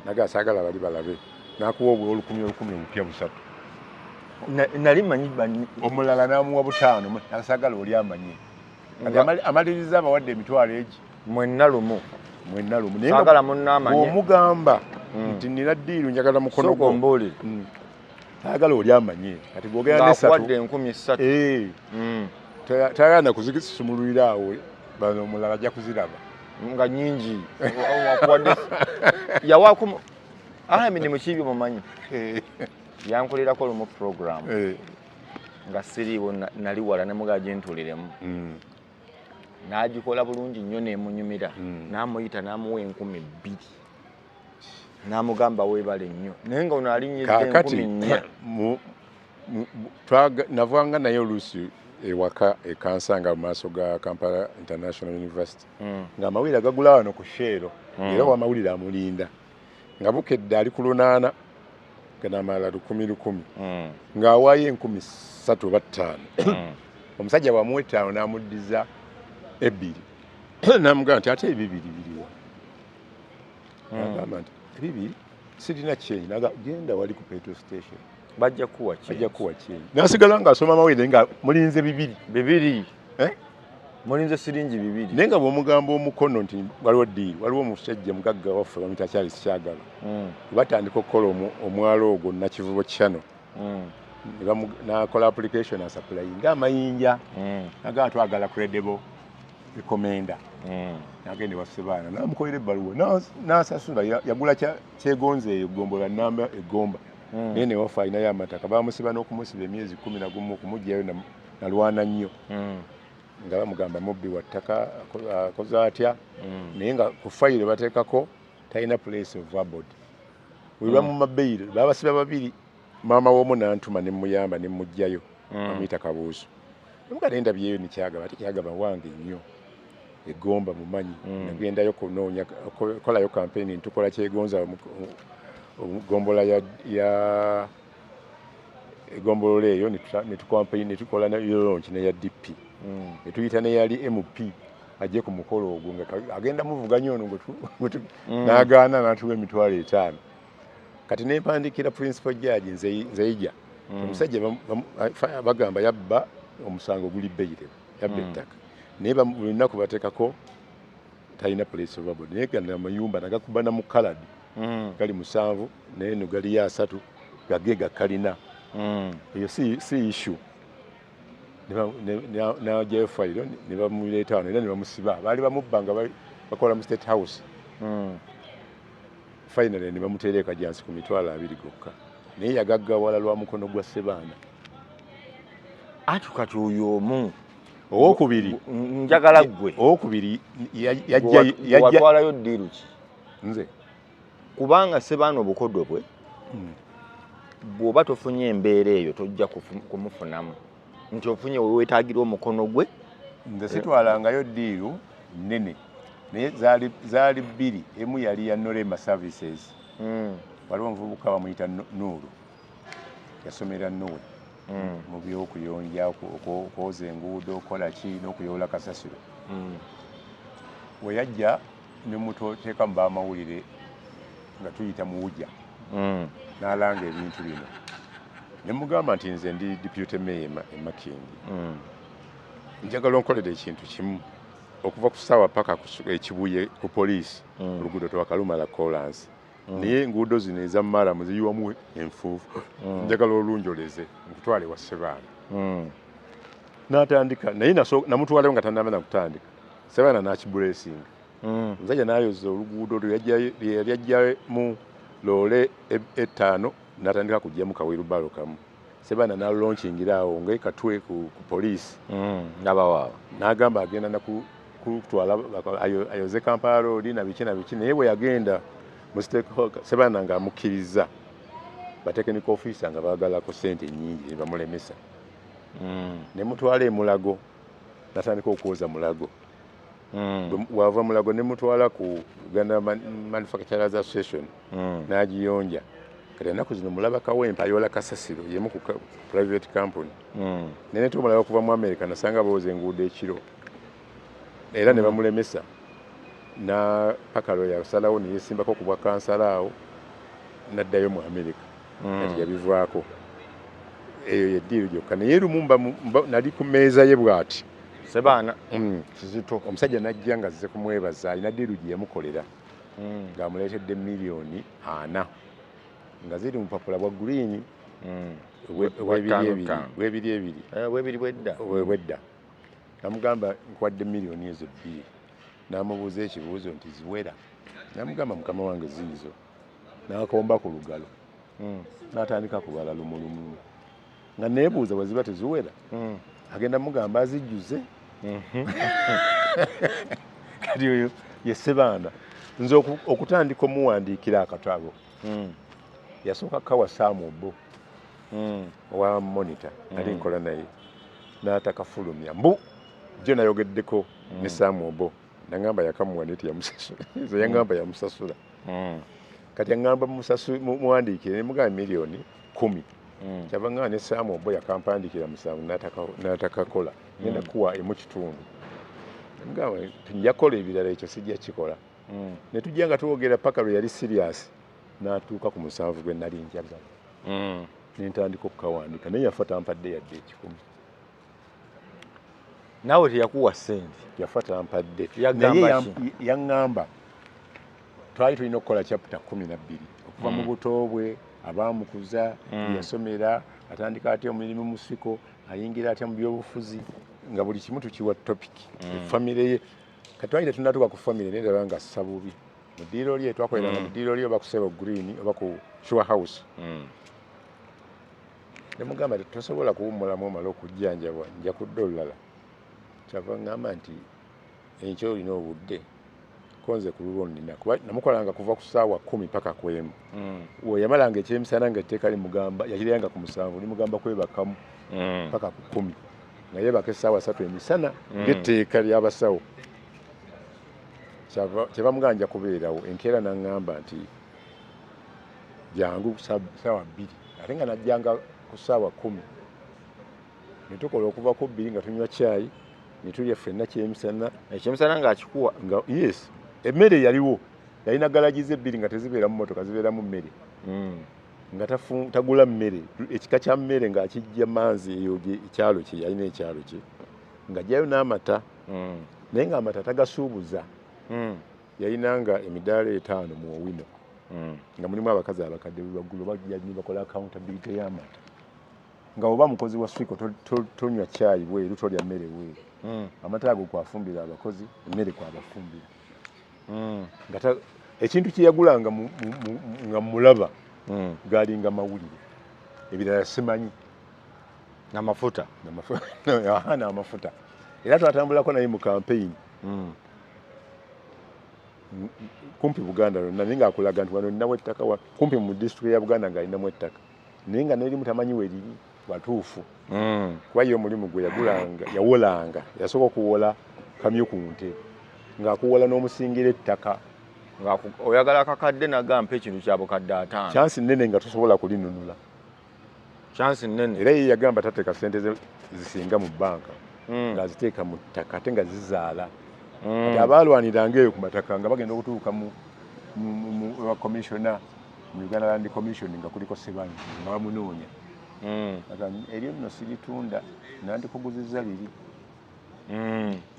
naga saagala bali balabe n'akuwa olukumi obupya busatu nali manyi omulala n'amuwa butaano nasaagala oli amanye amaliriza abawadde emitwalo egi mwenna lumu saagala munnaamanye omugamba nti nina ddiiru njagala mukono gwo saagala oli amanye kati gwogera n'akuwadde 3,000 tayagala kuzisumululira awo bano omulala ajja kuziraba nga nyingi wakuwadde yawaako emirimu kibi mumanyi yankolirako olumu program nga siriiwo nali wala ne mugaa gyentuuliremu n'agikola bulungi nnyo nemunyumira n'amuyita n'amuwa 2,000 n'amugamba weebale nnyo naye nga ono alinnyiza 4,000 navanga naye oluusi ewaka ekansanga mu maaso ga Kampala International University ng'amawulire agagula wano ku Sheero era w'amawulire amulinda nga bukedde ali ku 8 ganamala 10,000 ng'awaayo 3,000 oba 5 omusajja bwamuwa 5 n'amuddiza 2 n'amugamba nti ate ebibiri biriwa agamba nti ebibiri sirina kyenyi genda wali ku petrol station bajja kuwa kyenyi n'asigala ng'asoma amawulire nga mulinze bibiri mulinze siringi 2 naye nga bw'omugamba omukono nti waliwo ddiiri waliwo omusajja mugagga waffe bamuyita Charles Kyagala batandika okukola omwalo ogwo Nakivubo Channel n'akola application asaplayinga amayinja agamba twagala credible recommender n'agenda ewa Sebaana n'amukolera ebbaluwa n'asasula yagula kyegonze eyo gombola namba egomba naye newafa alinayo amataka bamusiba n'okumusiba emyezi 11 okumugyayo nalwana nnyo nga bamugamba mubbi wa ttaka akoze atya naye nga ku fayiro bateekako talina place of abode we bamumabeyiro babasiba babiri maama w'omu n'antuma ne muyamba ne mujjayo bamuyita Kabuusu emuga ne ndabyeyo ne Kyagaba ate Kyagaba wange nnyo egomba mumanyi nagendayo kunoonya kolayo campaign ntukola kyegonza gombola ya egombolola eyo netukola nayo launch neya DP netuyita neyali MP ajje ku mukolo ogwo nga agenda muvuganya ono n'agaana n'atuwa emitwalo 5 kati nempandikira principal judge Nzeija omusajja bagamba yabba omusango guli beyire yabba ettaka naye buli nnaku bateekako talina place of abode naye gana amayumba nagakuba na mukaladi gali 7 naye no gali 3 gagega kalina eyo si issue n'ajjayo fayiro ne bamuleeta wano era ne bamusiba baali bamubbanga bakola mu State House finally ne bamuteereka jansi ku mitwalo 2 gokka naye yagaggawala lwa mukono gwa Sebaana atukati oyo omu owokubiri njagala gwe owokubiri watwalayo ddiiru ki nze kubanga Sebaana obukodwe bwe bw'oba tofunye embeera eyo tojja kumufunamu nti ofunye weetaagira omukono gwe nze sitwalangayo ddiiru nnene naye zaali 2 emu yali ya Norema Services waliwo omuvubuka bamuyita Nuuru yasomera Nuuru mu byokuyonja okwoza enguudo okola ki n'okuyoola kasasiro we yajja ne muteeka mu baamawulire nga tuyita muwujja n'alanga ebintu bino ne mugamba nti nze ndi deputy mayor e Makingi njagala onkolera ekintu kimu okuva ku ssaawa paka ekibuye ku poliisi oluguudo twakalumala kolansi naye enguudo zino eza Maramu ziyiwamu enfuufu njagala olunjoleze nkutwale wa Sebaana n'atandika naye namutwalayo nga tannamala kutandika Sebaana n'akibuleesinga omusajja n'ayoza oluguudo yali ajja mu loole 5 n'atandika kujjamu kaweerubalo kamu Sebaana n'alulonkingira awo ng'ekatwe ku poliisi n'abawaaba n'agamba agenda nakutwala ayoze Kampala Road na biki naye bwe yagenda mu Sebaana ng'amukkiriza batekenical officer nga baagalako ssente nnyingi ne bamulemesa ne mutwala e Mulago natandika okwoza Mulago. Wava Mulago ne mutwala ku Uganda Manufacturers Association n'agiyonja. Kati ennaku zino mulaba Kawempe ayola kasasiro yemu ku private company. Nene tumulaba kuva mu America nasanga booza enguudo ekiro. Era ne bamulemesa. Na pakalo yasalawo ne yesimbako ku bwa kansala awo n'addayo mu America. Kati yabivaako. Eyo yeddiiro gyokka. Naye Lumumba nali ku mmeeza ye bw'ati. Sebaana Kizito omusajja n'ajja nga azze kumwebaza alina ddiiru gye yamukolera. Ng'amuleetedde miliyoni 4 nga ziri mu papula bwa green webiri ebiri wedda. Namugamba nkwadde miliyoni ezo 2. N'amubuuza ekibuuzo nti ziwera. Namugamba mukama wange ziizo. N'akomba ku lugalo. N'atandika kubala lumulumu. Nga neebuuza bwe ziba teziwera. Agenda mugamba azijjuze. Kati oyo ye Sebaana. Nze okutandika omuwandiikira akatabo. Yasooka kawa Samubo wa Monitor ali nkola naye n'atakafulumya mbu jo nayogeddeko ne Samubo nangamba yakamuwa neti yamusasula nze yangamba yamusasula kati yangamba muwandiikire ne mugamba miliyoni 10 kyava nga ne Samubo yakampandikira musanvu n'atakakola ngenda kuwa emu kitundu ngamba njakola ebirala ekyo sijja kikola ne tujja nga tuwogera paka lwe yali serious n'atuuka ku musanvu gwe nali njagala n'entandika okukawandiika naye yafa tampadde yadde 10. Naawe teyakuwa ssente? Yafa tampadde. Naye yaŋŋamba twali tulina okukola chapter 12 okuva mu buto bwe abaamukuza yasomera atandika atya omulimo musiko ayingira atya mu byobufuzi nga buli kimu tukiwa topic famire ye kati twali tunatuuka ku famire naye ndaba nga ssa bubi mu ddiiro lye twakoleranga mu ddiiro lye oba ku Sebo Green oba ku Shore House. Ne mugamba tosobola kuwummulamu omala okujjanjabwa nja kudda olulala. Kyava ngamba nti enkyo olina obudde konze ku lulwo nina kuba namukolanga kuva ku ssaawa 10 paka ku emu. Uwo yamalanga ekyemisana nga etteeka limugamba yakiranga ku musanvu limugamba kwebakamu paka ku 10 nga yeebaka essaawa 3 emisana ng'etteeka ly'abasawo. Kyava muganja kubeerawo enkeera n'aŋŋamba nti jangu ssaawa 2 ate nga najjanga ku ssaawa 10 ne tukola okuva ku 2 nga tunywa caayi ne tulya ffenna ekyemisana ng'akikuwa nga yes emmere yaliwo yalina galagize 2 nga tezibeera mu motoka zibeeramu mmere nga tagula mmere ekika kya mmere ng'akijja manzi eyo ekyalo kye yalina ekyalo kye ng'ajjayo n'amata naye ng'amata tagasuubuza yalina nga emidaala 5 mu Owino nga mulimu abakazi abakadde waggulu bajja ne bakola accountability y'amata nga oba mukozi wa swiko tonywa caayi bweru tolya mmere bweru amata ago kwafumbira abakozi emmere kwabafumbira ekintu kye yagulanga nga mulaba galinga mawulire ebirala simanyi n'amafuta era twatambulako naye mu campaign kumpi Buganda yonna naye ng'akulaga nti wano ninawo ettaka kumpi mu district ya Buganda ng'alinamu ettaka naye nga n'erimu tamanyi weriri watuufu kuba ye omulimu gwe yawolanga yasooka okuwola kamyu ku nte ng'akuwola n'omusingira ettaka oyagala akakadde nagampa ekintu kya bukadde 5 chansi nnene nga tosobola kulinunula chansi nnene era ye yagamba tateeka ssente zisinga mu bbanka ng'aziteeka mu ttaka ate nga zizaala kati abaalwaniranga eyo ku mataka nga bagenda okutuuka mu commissioner mu Uganda Land Commission nga kuliko Sebanyi nga bamunoonya eryo nno siritunda nandikuguzizza liri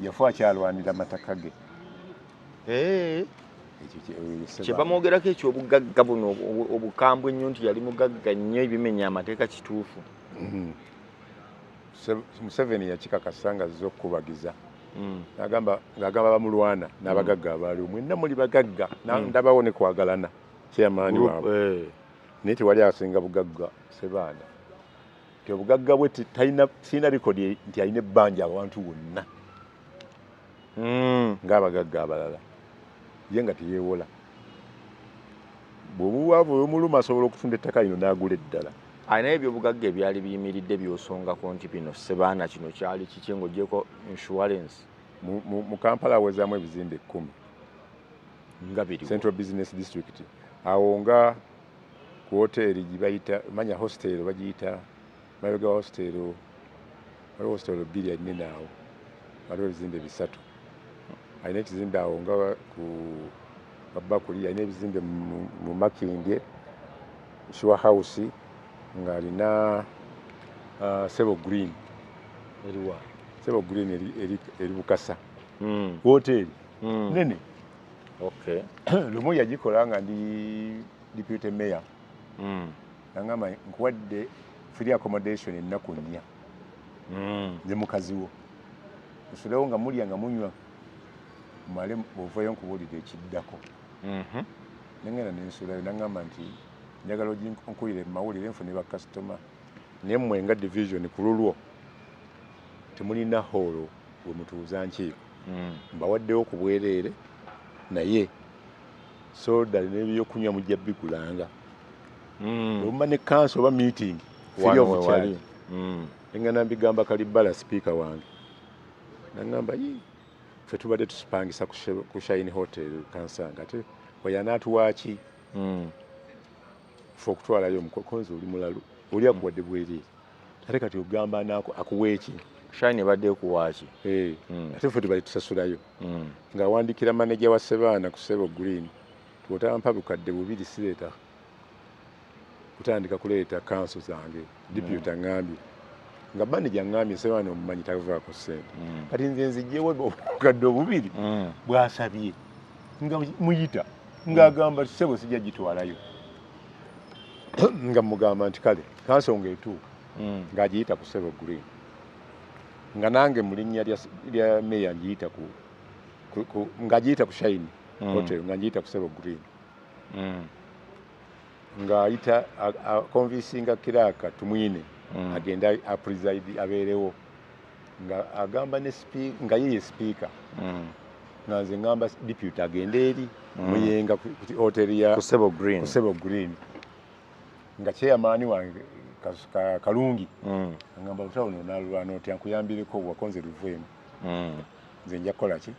yafa akyalwanira mataka ge kye bamwogerako ekyobugagga buno obukambwe ennyo nti yali mugagga nnyo ebimenya amateeka kituufu. Museveni yakikakasa nga azze okukubagiza ng'agamba bamulwana n'abagagga abaaliwo mwenna muli bagagga ndabawo ne kwagalana kyamaani waabwe naye tewali asinga bugagga Sebaana nti obugagga bwe sirina likodi nti alina ebbanja abantu bonna ng'abagagga abalala ye nga teyeewola bw'obuwaavu obumuluma asobola okutunda ettaka lino n'agula eddala Alina ebyobugagga ebyali biyimiridde by'osongako nti bino Ssebaana kino kyali kiki ng'oggyeko insurance? Mu Kampala awezaamu ebizimbe 10 nga biriwo. Central Business District. Awo nga ku hoteli gibayita manya hostel bagiyita mabega hostel waliwo hostel 2 ennene awo waliwo ebizimbe 3 alina ekizimbe awo nga ku Babakuli alina ebizimbe mu Makindye Shua House nga alina Sebo Green Eriwa Sebo Green eri Bukasa hoteli nene. Okay. Lumu yagikola nga ndi deputy mayor. Nangamba nkuwadde free accommodation ennaku 4. Nze mukazi wo. Usulewo nga mulya nga munywa. Male ovayo nkubuulira ekiddako. Nengenda nensulayo nangamba nti njagala oginkuulire mu mawulire nfune ba customer. Naye mmwe nga division ku lulwo temulina holo we mutuuza nkiiko. Mbawaddewo ku bwereere naye soda n'ebyokunywa mujja bigulanga. Olumba ne council oba meeting free of charge. Engana mbigamba Kalibbala speaker wange. Nangamba ffe tubadde tusipangisa ku Shine Hotel Kansanga ate oyanaatuwaaki ffe okutwalayo omukokonzi oli mulalu oli akuwadde bwereere ate kati ogamba naako akuweeki Shine badde kuwaaki ate ffe tubadde tusasulayo ng'awandiikira maneja wa Ssebaana ku Sebo Green twotampa bukadde 2 sireeta kutandika kuleeta kanso zange deputy ngambye nga maneja ngambye Ssebaana omumanyi tavaako ssente kati nze nzijjewo obukadde 2 bw'asabye nga muyita ng'agamba Sebo sijja gitwalayo nga mugamba nti kale kanso ng'etuuka ng'agiyita ku Sebo Green nga nange mu linnya lya meya ngiyita ng'agiyita ku Shine Hotel nga ngiyita ku Sebo Green ng'ayita convincinga Kiraka tumwine agenda apreside abeerewo nga agamba ne nga yeye speaker nga nze ngamba deputy agende eri muyenga ku hoteli ya ku Sebo Green nga chairman wange Kalungi ngamba butawuno nalwana oti ankuyambireko wakonze luveemu nze nja kukola ki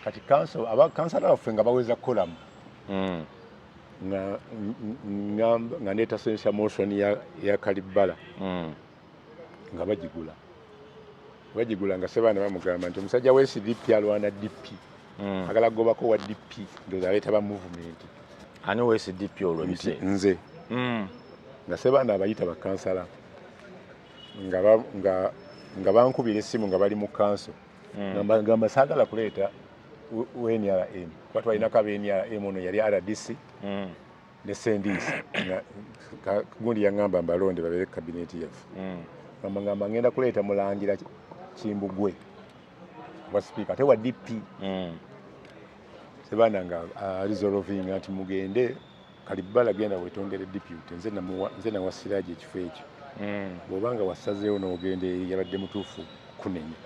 kati kansala waffe nga baweza kukolamu nga neta sensa motion ya Kalibbala nga bagigula nga Ssebaana bamugamba nti omusajja w'SDP alwana DP agala gobako wa DP ndoza aleeta ba movement. Ani w'SDP olw'ebise? Nze nga Ssebaana abayita bakansala nga bankubira essimu nga bali mu kanso ngamba saagala kuleeta WNRM kuba twalinako ab'NRM ono yali RDC ne Sendisi gundi yaŋŋamba mbalonde babeere kabineti yaffe ngamba ngenda kuleeta Mulangira Kimbugwe wa speaker ate wa DP Ssebaana nga resolving nti mugende Kalibbala genda wetondere deputy nze nawa Siraje ekifo ekyo bw'obanga wasazeewo n'ogenda eri yabadde mutuufu kunenya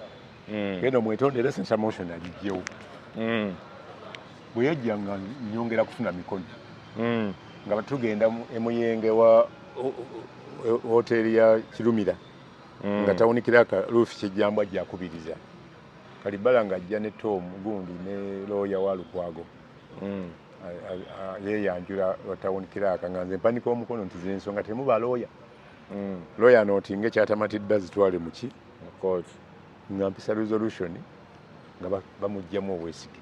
genda mwetondere sensa motion agijjewo bwe yajja nga nyongera kufuna mikono nga batugenda emuyenge wa hoteli ya Kirumira nga tawunikiraka Rufi Kijambwa jakubiriza Kalibbala nga ajja ne Tom gundi ne lawyer wa Lukwago yeyanjula watawunikiraka nga nze mpanika omukono nti z'ensonga temuba lawyer nootinga ekyatamatidde zitwale mu ki nga mpisa resolution nga bamugjamu obwesige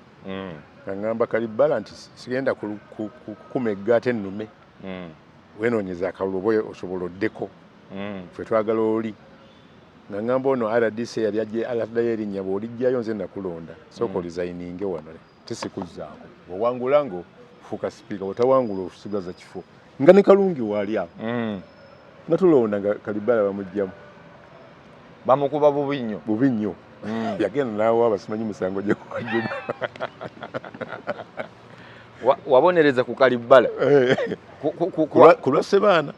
nga ngamba Kalibbala nti sigenda kukuma eggaata ennume wenoonyeza akalulu oba osobola oddeko ffe twagala oli nga ngamba ono RDC yali addayo erinnya bw'olijjayo nze nakulonda sooka olizayininge wano tesikuzzaako owangula ng'ofuuka sipiika otawangula ofusigaza kifo nga ne Kalungi waali awo nga tulonda nga Kalibbala bamugjamu bamukuba bubi nnyo yagenda naawe abasimanyi musango gye wabonereza ku Kalibbala ku lwa Ssebaana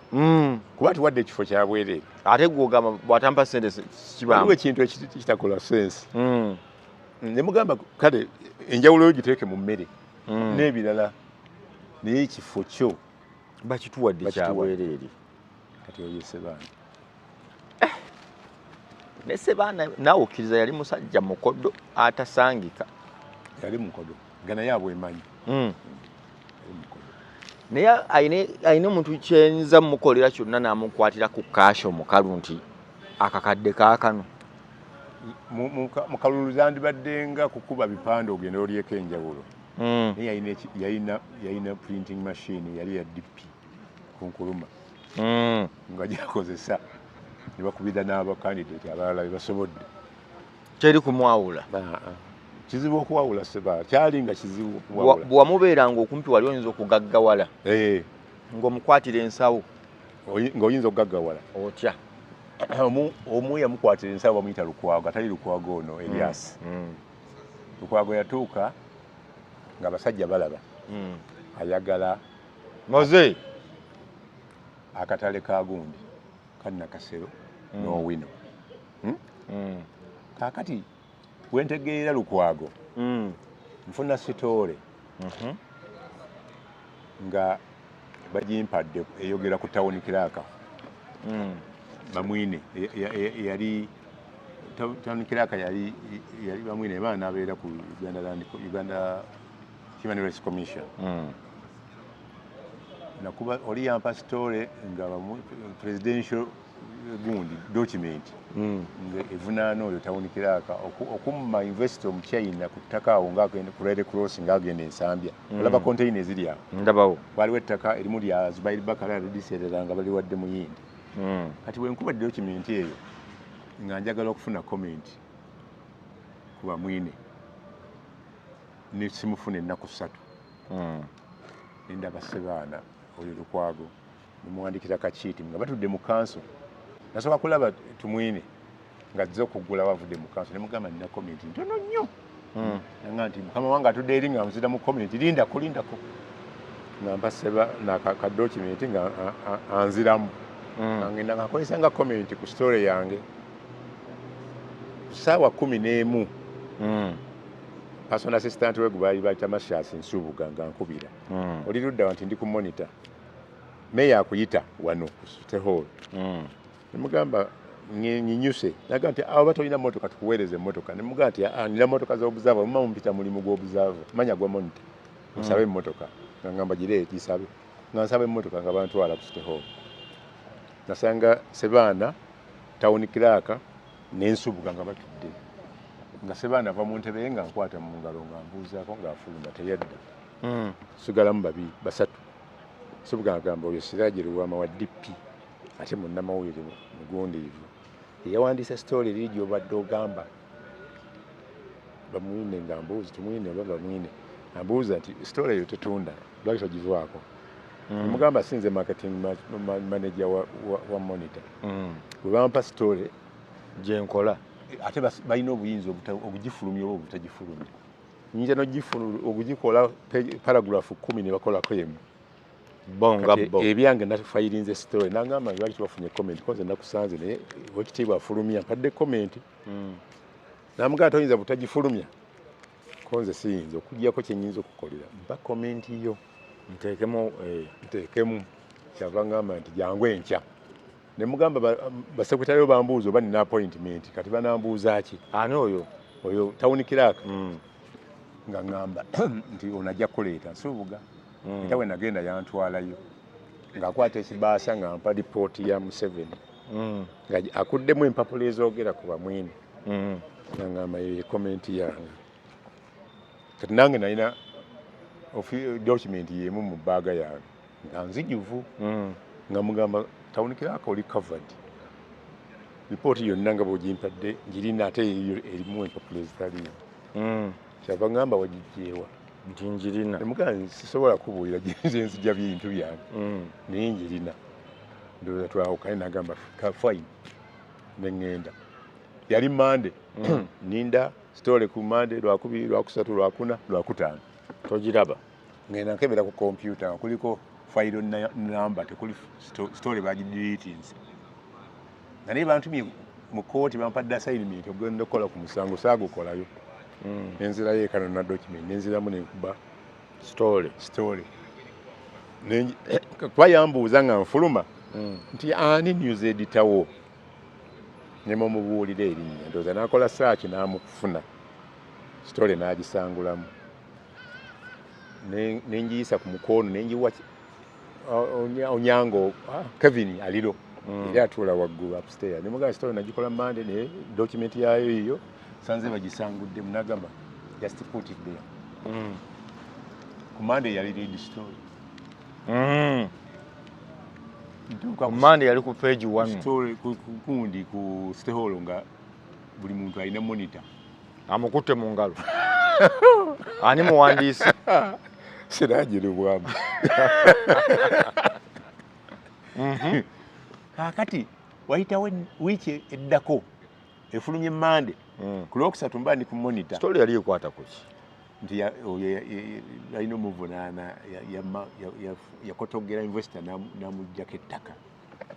kuba tuwadde ekifo kya bwereere ate gwogamba bw'atampa ssente waliwo ekintu ekitakola sensi ne mugamba kale enjawulo yo giteeke mu mmere n'ebirala naye ekifo kyo bakituwadde kya bwereere kati oyo Ssebaana. Ne Ssebaana naawe okkiriza yali musajja mukodo atasangika. Yali mukodo nga naye abwemanyi. Naye ayina omuntu kyenza mukolera kyonna n'amukwatira ku kaasho mukalu nti akakadde kaakano. Mu kalulu zandibadde nga kukuba bipande ogenda olyeko enjawulo. Naye yalina printing machine yali ya DP ku nkuluma. Nga gyakozesa ne bakubira n'abakandidate abalala be basobodde. Teri kumwawula. Kizibu okuwawula Ssebaana, kyali nga kizibu okuwawula. Bwe wamubeeranga okumpi wali oyinza okugaggawala ng'omukwatira ensawo. Ng'oyinza okugaggawala. Otya? Omu yamukwatira ensawo bamuyita Lukwago, atali Lukwago ono Elias. Lukwago yatuuka ng'abasajja balaba. Ayagala Moze akatale ka gundi Kannakasero n'Owino. Kaakati bwentegeera Lukwago nfuna sitoole nga bagimpadde eyogera ku tawuni kiraaka bamwine yali tawuni kiraaka yali bamwine baana abeera ku Uganda Human Rights Commission. Nakuba oli yampa sitoole nga presidential gundi document nga evunaana oyo tawuni kiraaka okumma investor mu China ku ttaka awo ng'agenda ku Red Cross ng'agenda ensambya olaba container eziri awo ndabawo waliwo ettaka erimu lya Zubair Bakara lidiserera nga bali wadde muyindi kati bwe nkuba document eyo nga njagala okufuna comment ku bamwine ne simufuna ennaku 3 ndaba Ssebaana oyo Lukwago nemuwandikira kakiiti nga batudde mu kanso nasooka kulaba tumwine nga azze okuggula wavudde mu kanso ne mugamba nina komenti ntono nnyo nanga nti mukama wange atudde eri nga nzira mu komenti lindako nga mpa Ssebaana ka document nga anziramu ngenda nga nkozesa nga komenti ku story yange ku ssaawa 11 personal assistant we gubaali bayita Mashasi Nsubuga nga nkubira oli ludda nti ndi ku monitor meya akuyita wano ku City Hall nemugamba nyinyuse naga nti abo batolina motoka tukuweereze motoka nemugamba nti nina motoka z'obuzaava muma mumpita mulimu gw'obuzaava manya gwa monitor nsabe motoka nga ngamba gire gisabe nga nsabe motoka nga bantwala ku City Hall nasanga Ssebaana tawuni kiraaka n'Ensubuga nga batudde nga Ssebaana ava mu ntebe nga nkwata mu ngalo nga mbuuzaako ng'afuluma teyadda sigalamu basatu Nsubuga agamba oyo Siraje Luwama wa DP ate munnamawulire mugundiivu eyawandiisa story eri gy'obadde ogamba bamwine nga mbuuza tumwine oba bamwine ambuuza nti story eyo tetunda lwaki togivaako mugamba sinze marketing manager wa monitor bwe bampa story gyenkola ate balina obuyinza okugifulumya oba obutagifulumya nyinza okugikola paragraph 10 ne bakolako yemu bonga ebyange nafayirinze story nangamba lwaki tubafunye comment konze nakusanze naye wekitiibwa afulumya mpadde comment namugamba toyinza butagifulumya konze siyinza okugyako kyenyinza okukolera mpa comment yo nteekemu kyava ngamba nti jangu enkya ne mugamba basekretary bambuuza oba nina appointment kati banambuuza ki ani oyo tawuni kiraaka nga ngamba nti onajja kuleeta Nsubuga era we nagenda yantwalayo ng'akwata ekibaasa nga mpa lipooti ya Museveni nga akuddemu empapula ezoogera ku bamwine nga ngamba ye komenti yange kati nange nalina document yemu mu bbaaga yange nga nzijuvu nga mugamba tawuni kiraaka oli covered lipooti yonna nga bw'ogimpadde ngirina ate erimu empapula ezitaliyo kyava ngamba wagijjeewa nti njirina nemugamba sisobola kubuulira gyenze nzija bintu byange naye njirina ndowooza twawukane nagamba fine neŋŋenda yali Mande ninda story ku Mande Lwakubiri Lwakusatu Lwakuna Lwakutaano togiraba ngenda nkebera ku kompyuta nga kuliko fayiro namba tekuli story bagideletinze nga naye bantumye mu kooti bampadde assignment ogenda okukola ku musango saagukolayo nenzirayo ekano na document nenziramu nenkuba story kuba yambuuza nga nfuluma nti ani news editor wo ne mumubuulira erinnya ndowooza n'akola search n'amufuna story n'agisangulamu nenjiyisa ku mukono nenjiwa Onyango Kevin aliro era atuula waggulu upstairs nemugaa story nagikola Monday ne document yayo iyo sanze bagisangudde munagamba just put it there ku Monday yali read story Monday yali ku page 1 story kundi ku steholo nga buli muntu alina monitor amukutte mu ngalo ani muwandiisi sirajire bwamu kakati wayitawo wiiki eddako efulumye Monday ku Lwokusatu mba ndi ku monitor story yali ekwata kuki nti yalina omuvunaana yakotogera investor n'amuggyako ettaka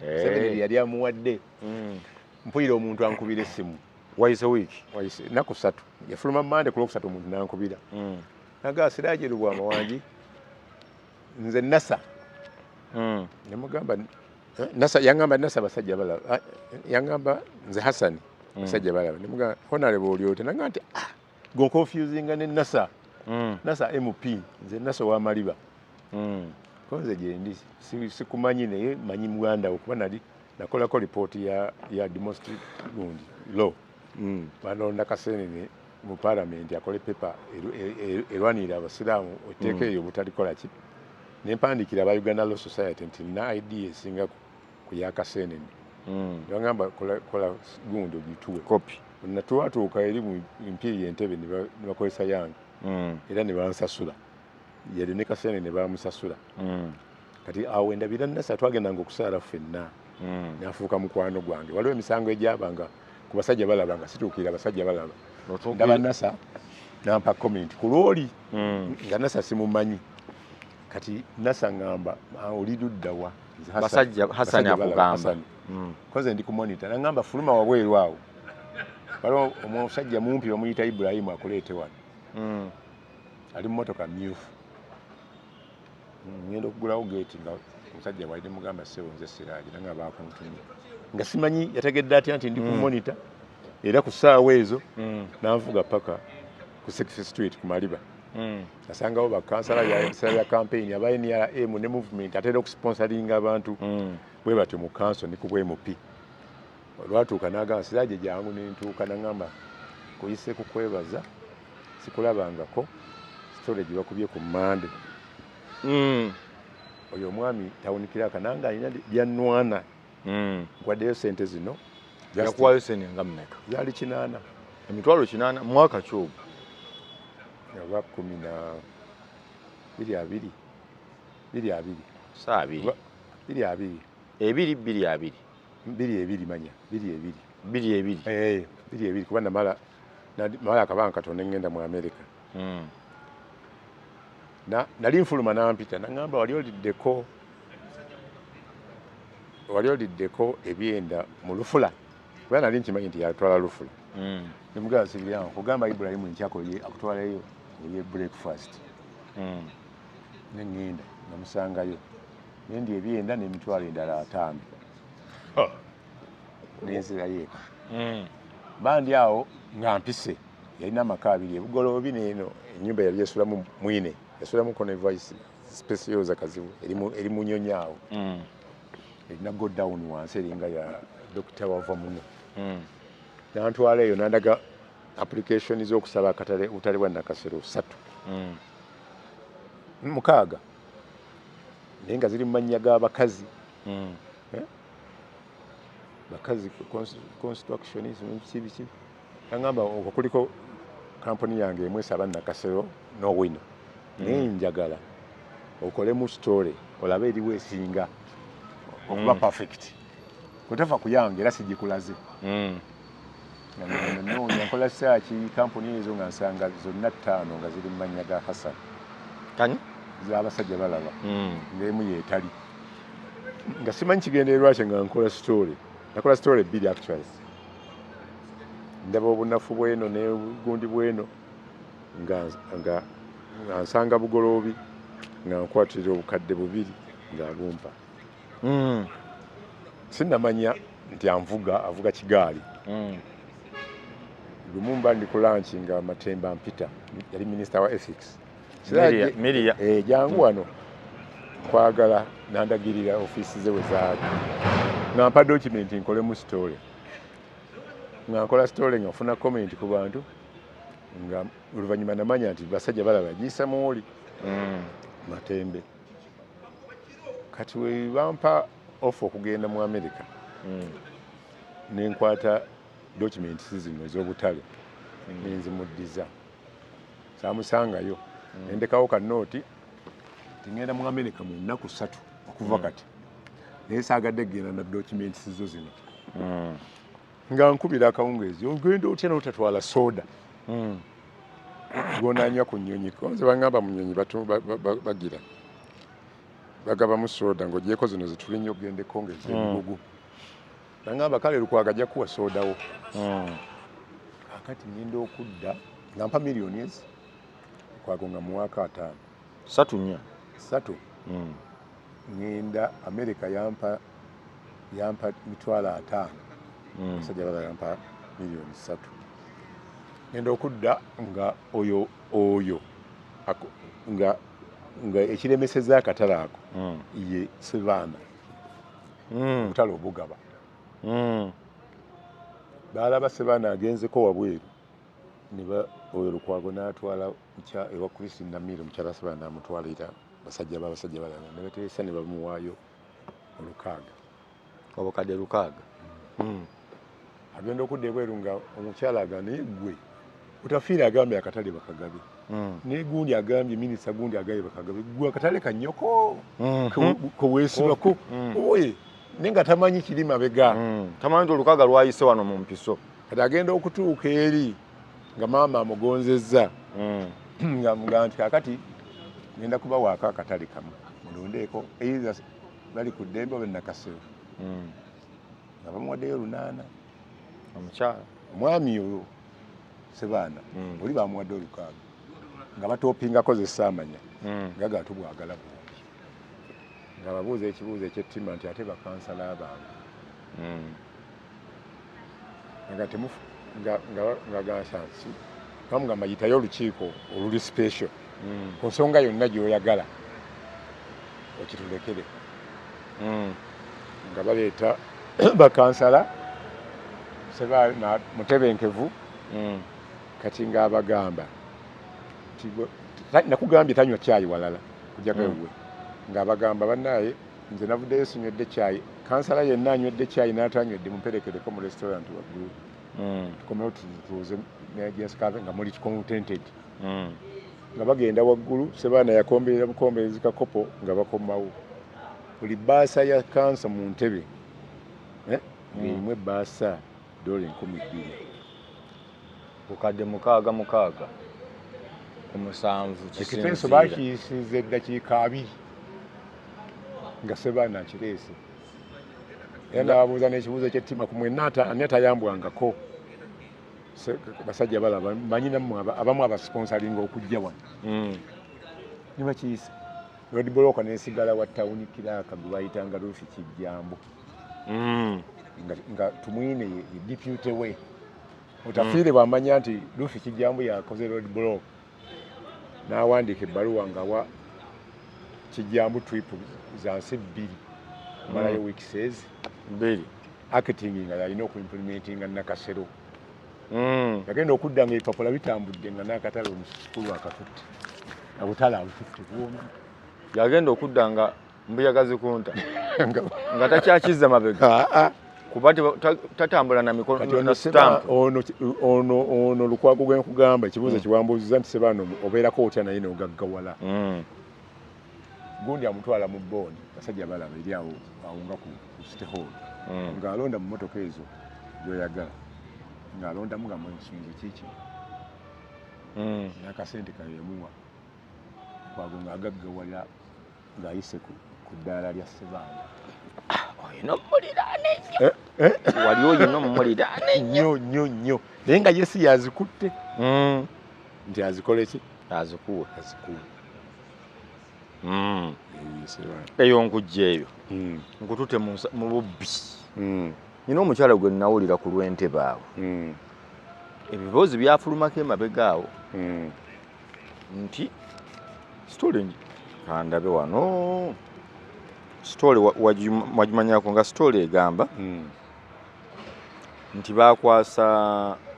Museveni yali amuwadde mpulira omuntu ankubira essimu wayise wiiki naku 3 yafuluma Monday ku Lwokusatu omuntu n'ankubira nagaa Siraje Lubwama wangi nze NASA nemugamba NASA yangamba NASA basajja balaba yangamba nze Hassan basajja balaba nemugamba honorable olyote nanga nti go confusing ne NASA NASA MP nze NASA wa Maliba konze gyendi sikumanyi naye manyi Muganda okuba nali nakolako report ya demonstrate gundi law banonda Kasene mu parliament akole paper erwanira abasiraamu oteeke eyo butalikola ki nempandikira aba Uganda Law Society nti na idea esinga ku ya Kasene yangamba kola gundi ogituwe copy natwatuuka eri mu mpiri entebe ne bakozesa yange era ne bansasula yali ne Kasene ne bamusasula kati awo endabira NASA twagendanga okusaala ffenna nafuuka mukwano gwange waliwo emisango egyabanga ku basajja balabanga situukira basajja balaba ndaba NASA nampa comment ku lwoli nga NASA simumanyi kati NASA ngamba oli luddawa basajja Hassan akugamba koze ndi ku monitor nangamba fuluma wabweru awo waliwo omusajja mumpi bamuyita Ibrahim akuleete wano ali mmotoka myufu ngenda okugulawo gate nga omusajja bwali mugamba sebo nze Siraje nanga bakuntumye nga simanyi yategedde atya nti ndi ku monitor era ku ssaawa ezo nanvuga paka ku 6th Street ku Maliba asangawo bakansala ya campaign aba NRM ne movement atera okusponsoringa abantu bwe batyo mu council ni ku MP olwatuuka n'agamba Siraje jangu nentuuka nangamba kuyise kukwebaza sikulabangako story gye bakubye ku Monday oyo omwami tawunikira akananga alina byannwana nkwaddeyo sente zino yakuwayo sente nga mmeka zaali 8 emitwalo 8 mwaka kyobo yaba 22 saa 2 22 manya 22 kuba namala akabanga katonda ngenda mu America nali nfuluma nampita nangamba wali oliddeko ebyenda mu Lufula kuba nali nkimanyi nti yatwala Lufula nemugamba sibiryango kugamba Ibrahim nkyakoye akutwalayo ye breakfast nengenda namusangayo nendi ebyenda n'emitwalo endala 5 nenzirayo eka bandi awo nga mpise yalina amaka 2 ebugoloobi neeno ennyumba yali yasulamu mwine yasulamu Convoice specials kazibu eri munyonyo awo erina go down wansi eringa ya Dr. wava muno nantwala eyo nandaga application z'okusaba akatale utali bwa nakasero 3 6 naye nga ziri mu mannya g'abakazi bakazi construction biki nangamba okuliko kampuni yange emwe esaba nakasero n'owino naye njagala okolemu story olabe eriwo esinga okuba perfect kutafa kuyange era sijikulaze noonya nkola search kampuni ezo nga nsanga zonna 5 nga ziri mu mannya ga Hassan kani z'abasajja balaba ng'emu yeetali nga simanyi kigendererwa kye nga nakola story 2 actually ndaba obunafu bweno n'obugundi bweno nga nsanga bugoloobi nga nkwatirira obukadde 2 nga bumpa sinnamanya nti avuga kigaali. Lumu mba ndi ku lunch nga Matemba Mpita yali minister wa ethics. Miria. Jangu wano kwagala nandagirira office ze wezaali. Ngampa document nkole mu story. Ngankola story ngafuna comment ku bantu nga oluvannyuma namanya nti basajja balaba gisa muwoli. Matembe. Kati we bampa offer okugenda mu America. Nenkwata documents zino ez'obutale. Nenzimuddiza. Samusangayo. Nendekawo ka note tingenda mu America mu nnaku 3 okuva kati. Naye saagadde genda na documents zo zino. Nga nkubira akawungeezi ogenda otya n'otatwala soda. Gonanywa ku nnyonyi konze bangamba mu nnyonyi bagira bagaba mu soda ng'ogyeko zino zitulinnya okugendeko ng'ez'emigugu. Nangamba kale Lukwago ajja kuwa soda wo. Kakati ngenda okudda ngampa millions Lukwago nga mu waka 5. 3. Ngenda America yampa mitwalo 5. Musajja bala yampa millions 3. Ngenda okudda nga oyo nga ekiremeseza akatale ako ye Sivana. Mutalo obugaba. Balaba Sivana agenzeko wabweru niba oyo Lukwago n'atwala ewa Christine Namiro mukyala Sivana amutwalira basajja balala ne bateesa ne bamuwaayo Lukaaga. Obukadde Lukaaga. Agenda okudda ebweru nga omukyala agambye gwe utafiira agambye akatale bakagabe. Ne gundi agambye minisita gundi agambye bakagabe. Gwe akatale kannyoko ko weesibako. Oye nenga tamanyi kiri mabega. Tamanyi nti Lukaaga lwayise wano mu mpiso. Kati agenda okutuuka eri nga maama amugonzezza. Nga nti kakati ngenda kuba waaka akatale kamu mulondeeko either bali ku ddembe oba Nakasero. Nga bamuwaddeyo 8. Omukyala omwami oyo Sivana oli bamuwadde Lukaaga nga batoopingako ze saamanya nga gatubwagala bulungi nga babuuza ekibuuzo ekyettima nti ate bakansala abantu nga gansansi bamugamba yitayo olukiiko oluli special ku nsonga yonna gy'oyagala okitulekere nga baleeta bakansala Sivana mutebenkevu kati ng'abagamba nakugambye tanywa caayi walala kujaga ewe ng'abagamba bannaaye nze navuddeyo sinywedde caayi kansala yenna anywedde caayi n'atanywedde mumperekereko mu restaurant waggulu tukomewo tutuuze nejensikaave nga muli contented nga bagenda waggulu Sivana yakomberera bukomberezi kakopo nga bakomawo buli baasa ya kansa mu ntebe ng'erimu ebbaasa $12,000 bukadde 6 ku 7 ekiteeso baakiyisiza eddakiika 2 nga Sivana akireese era n'ababuuza n'ekibuuzo ekyettima ku mwenna ani atayambwangako basajja balaba manyinamu abamu abasponsalinga okujja wano ne bakiyisa Road Block n'esigala wa tawuni kiraaka gwe bayitanga Luufi Kijjambo nga tumwine ye deputy we utafiire bwamanya nti Luufi Kijjambo yakoze Road Block n'awandiika ebbaluwa nga wa Kijjambo trip za nsi 2 malayo weeks 2 acting nga yalina okuimplementinga Nakasero yagenda okudda nga ebipapula bitambudde nga n'akatale omusukulu akatutte abutala abututte bwombi yagenda okudda nga mbuyagazi kunta nga takyakizza mabega kuba tatambula na mikono na stamp ono Lukwago gwe nkugamba ekibuuzo kiwambuuziza nti Sivana obeerako otya naye n'ogaggawala gundi amutwala mu booni basajja balaba eri awo awunga ku City Hall ng'alonda mu motoka ezo gy'oyagala ng'alondamu nga mwensungu kiki n'akasente kayemuwa Lukwago ng'agaggawala ng'ayise ku ddaala lya Sivana oyina omuliraane wali oyina omuliraane nnyo naye nga yesi yazikutte nti azikole ki azikuwe eyo nkujja eyo nkutute mu bubbi nina omukyala gwe nawulira ku lw'entebe awo ebiboozi byafulumako emabega awo nti story kandabe wano story wagimanyako nga story egamba nti bakwasa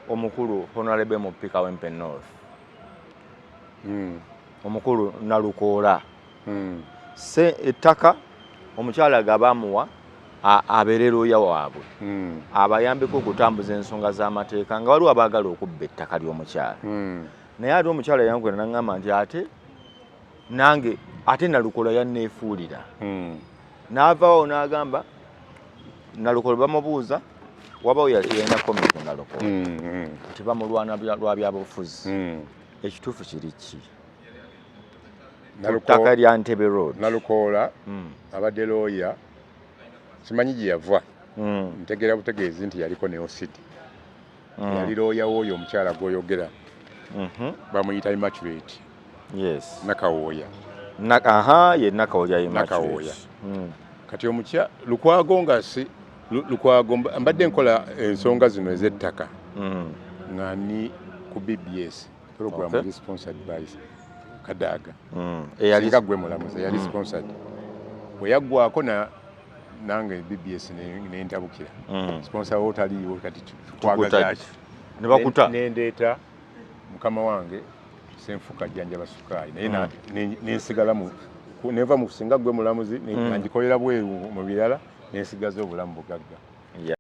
omukulu Honorable Mupika Wempe North omukulu Nalukoola se ettaka omukyala gabamuwa abeerera oya waabwe abayambeko okutambuza ensonga z'amateeka nga waliwo abaagala okubba ettaka ly'omukyala naye ate omukyala yankwera naŋŋamba nti nange ate Nalukoola yanneefuulira n'avaawo n'agamba Nalukoola bamubuuza wabawo yalina comment ku Nalukoola nti bamulwana lwa byabufuzi ekituufu kiri ki ttaka lya Ntebe Road Nalukoola abadde looya simanyi gye yava ntegeera butegeezi nti yaliko ne City yali looya w'oyo omukyala gw'oyogera bamuyita Immaculate Nakawooya ye Nakawooya Nakawooya kati Lukwago nga si Lukwago mbadde nkola ensonga zino ez'ettaka nga ni ku BBS program sponsored by Kadaga singa gwe mulamuzi yali sponsored bwe yaggwako nange BBS nentabukira sponsor wotaliiwo kati twagazaki nendeeta mukama wange Senfuka Janja Basukaayi naye nensigala neva mu kusinga gwe mulamuzi nangikolera bweru mu birala nensigaza obulamu bugagga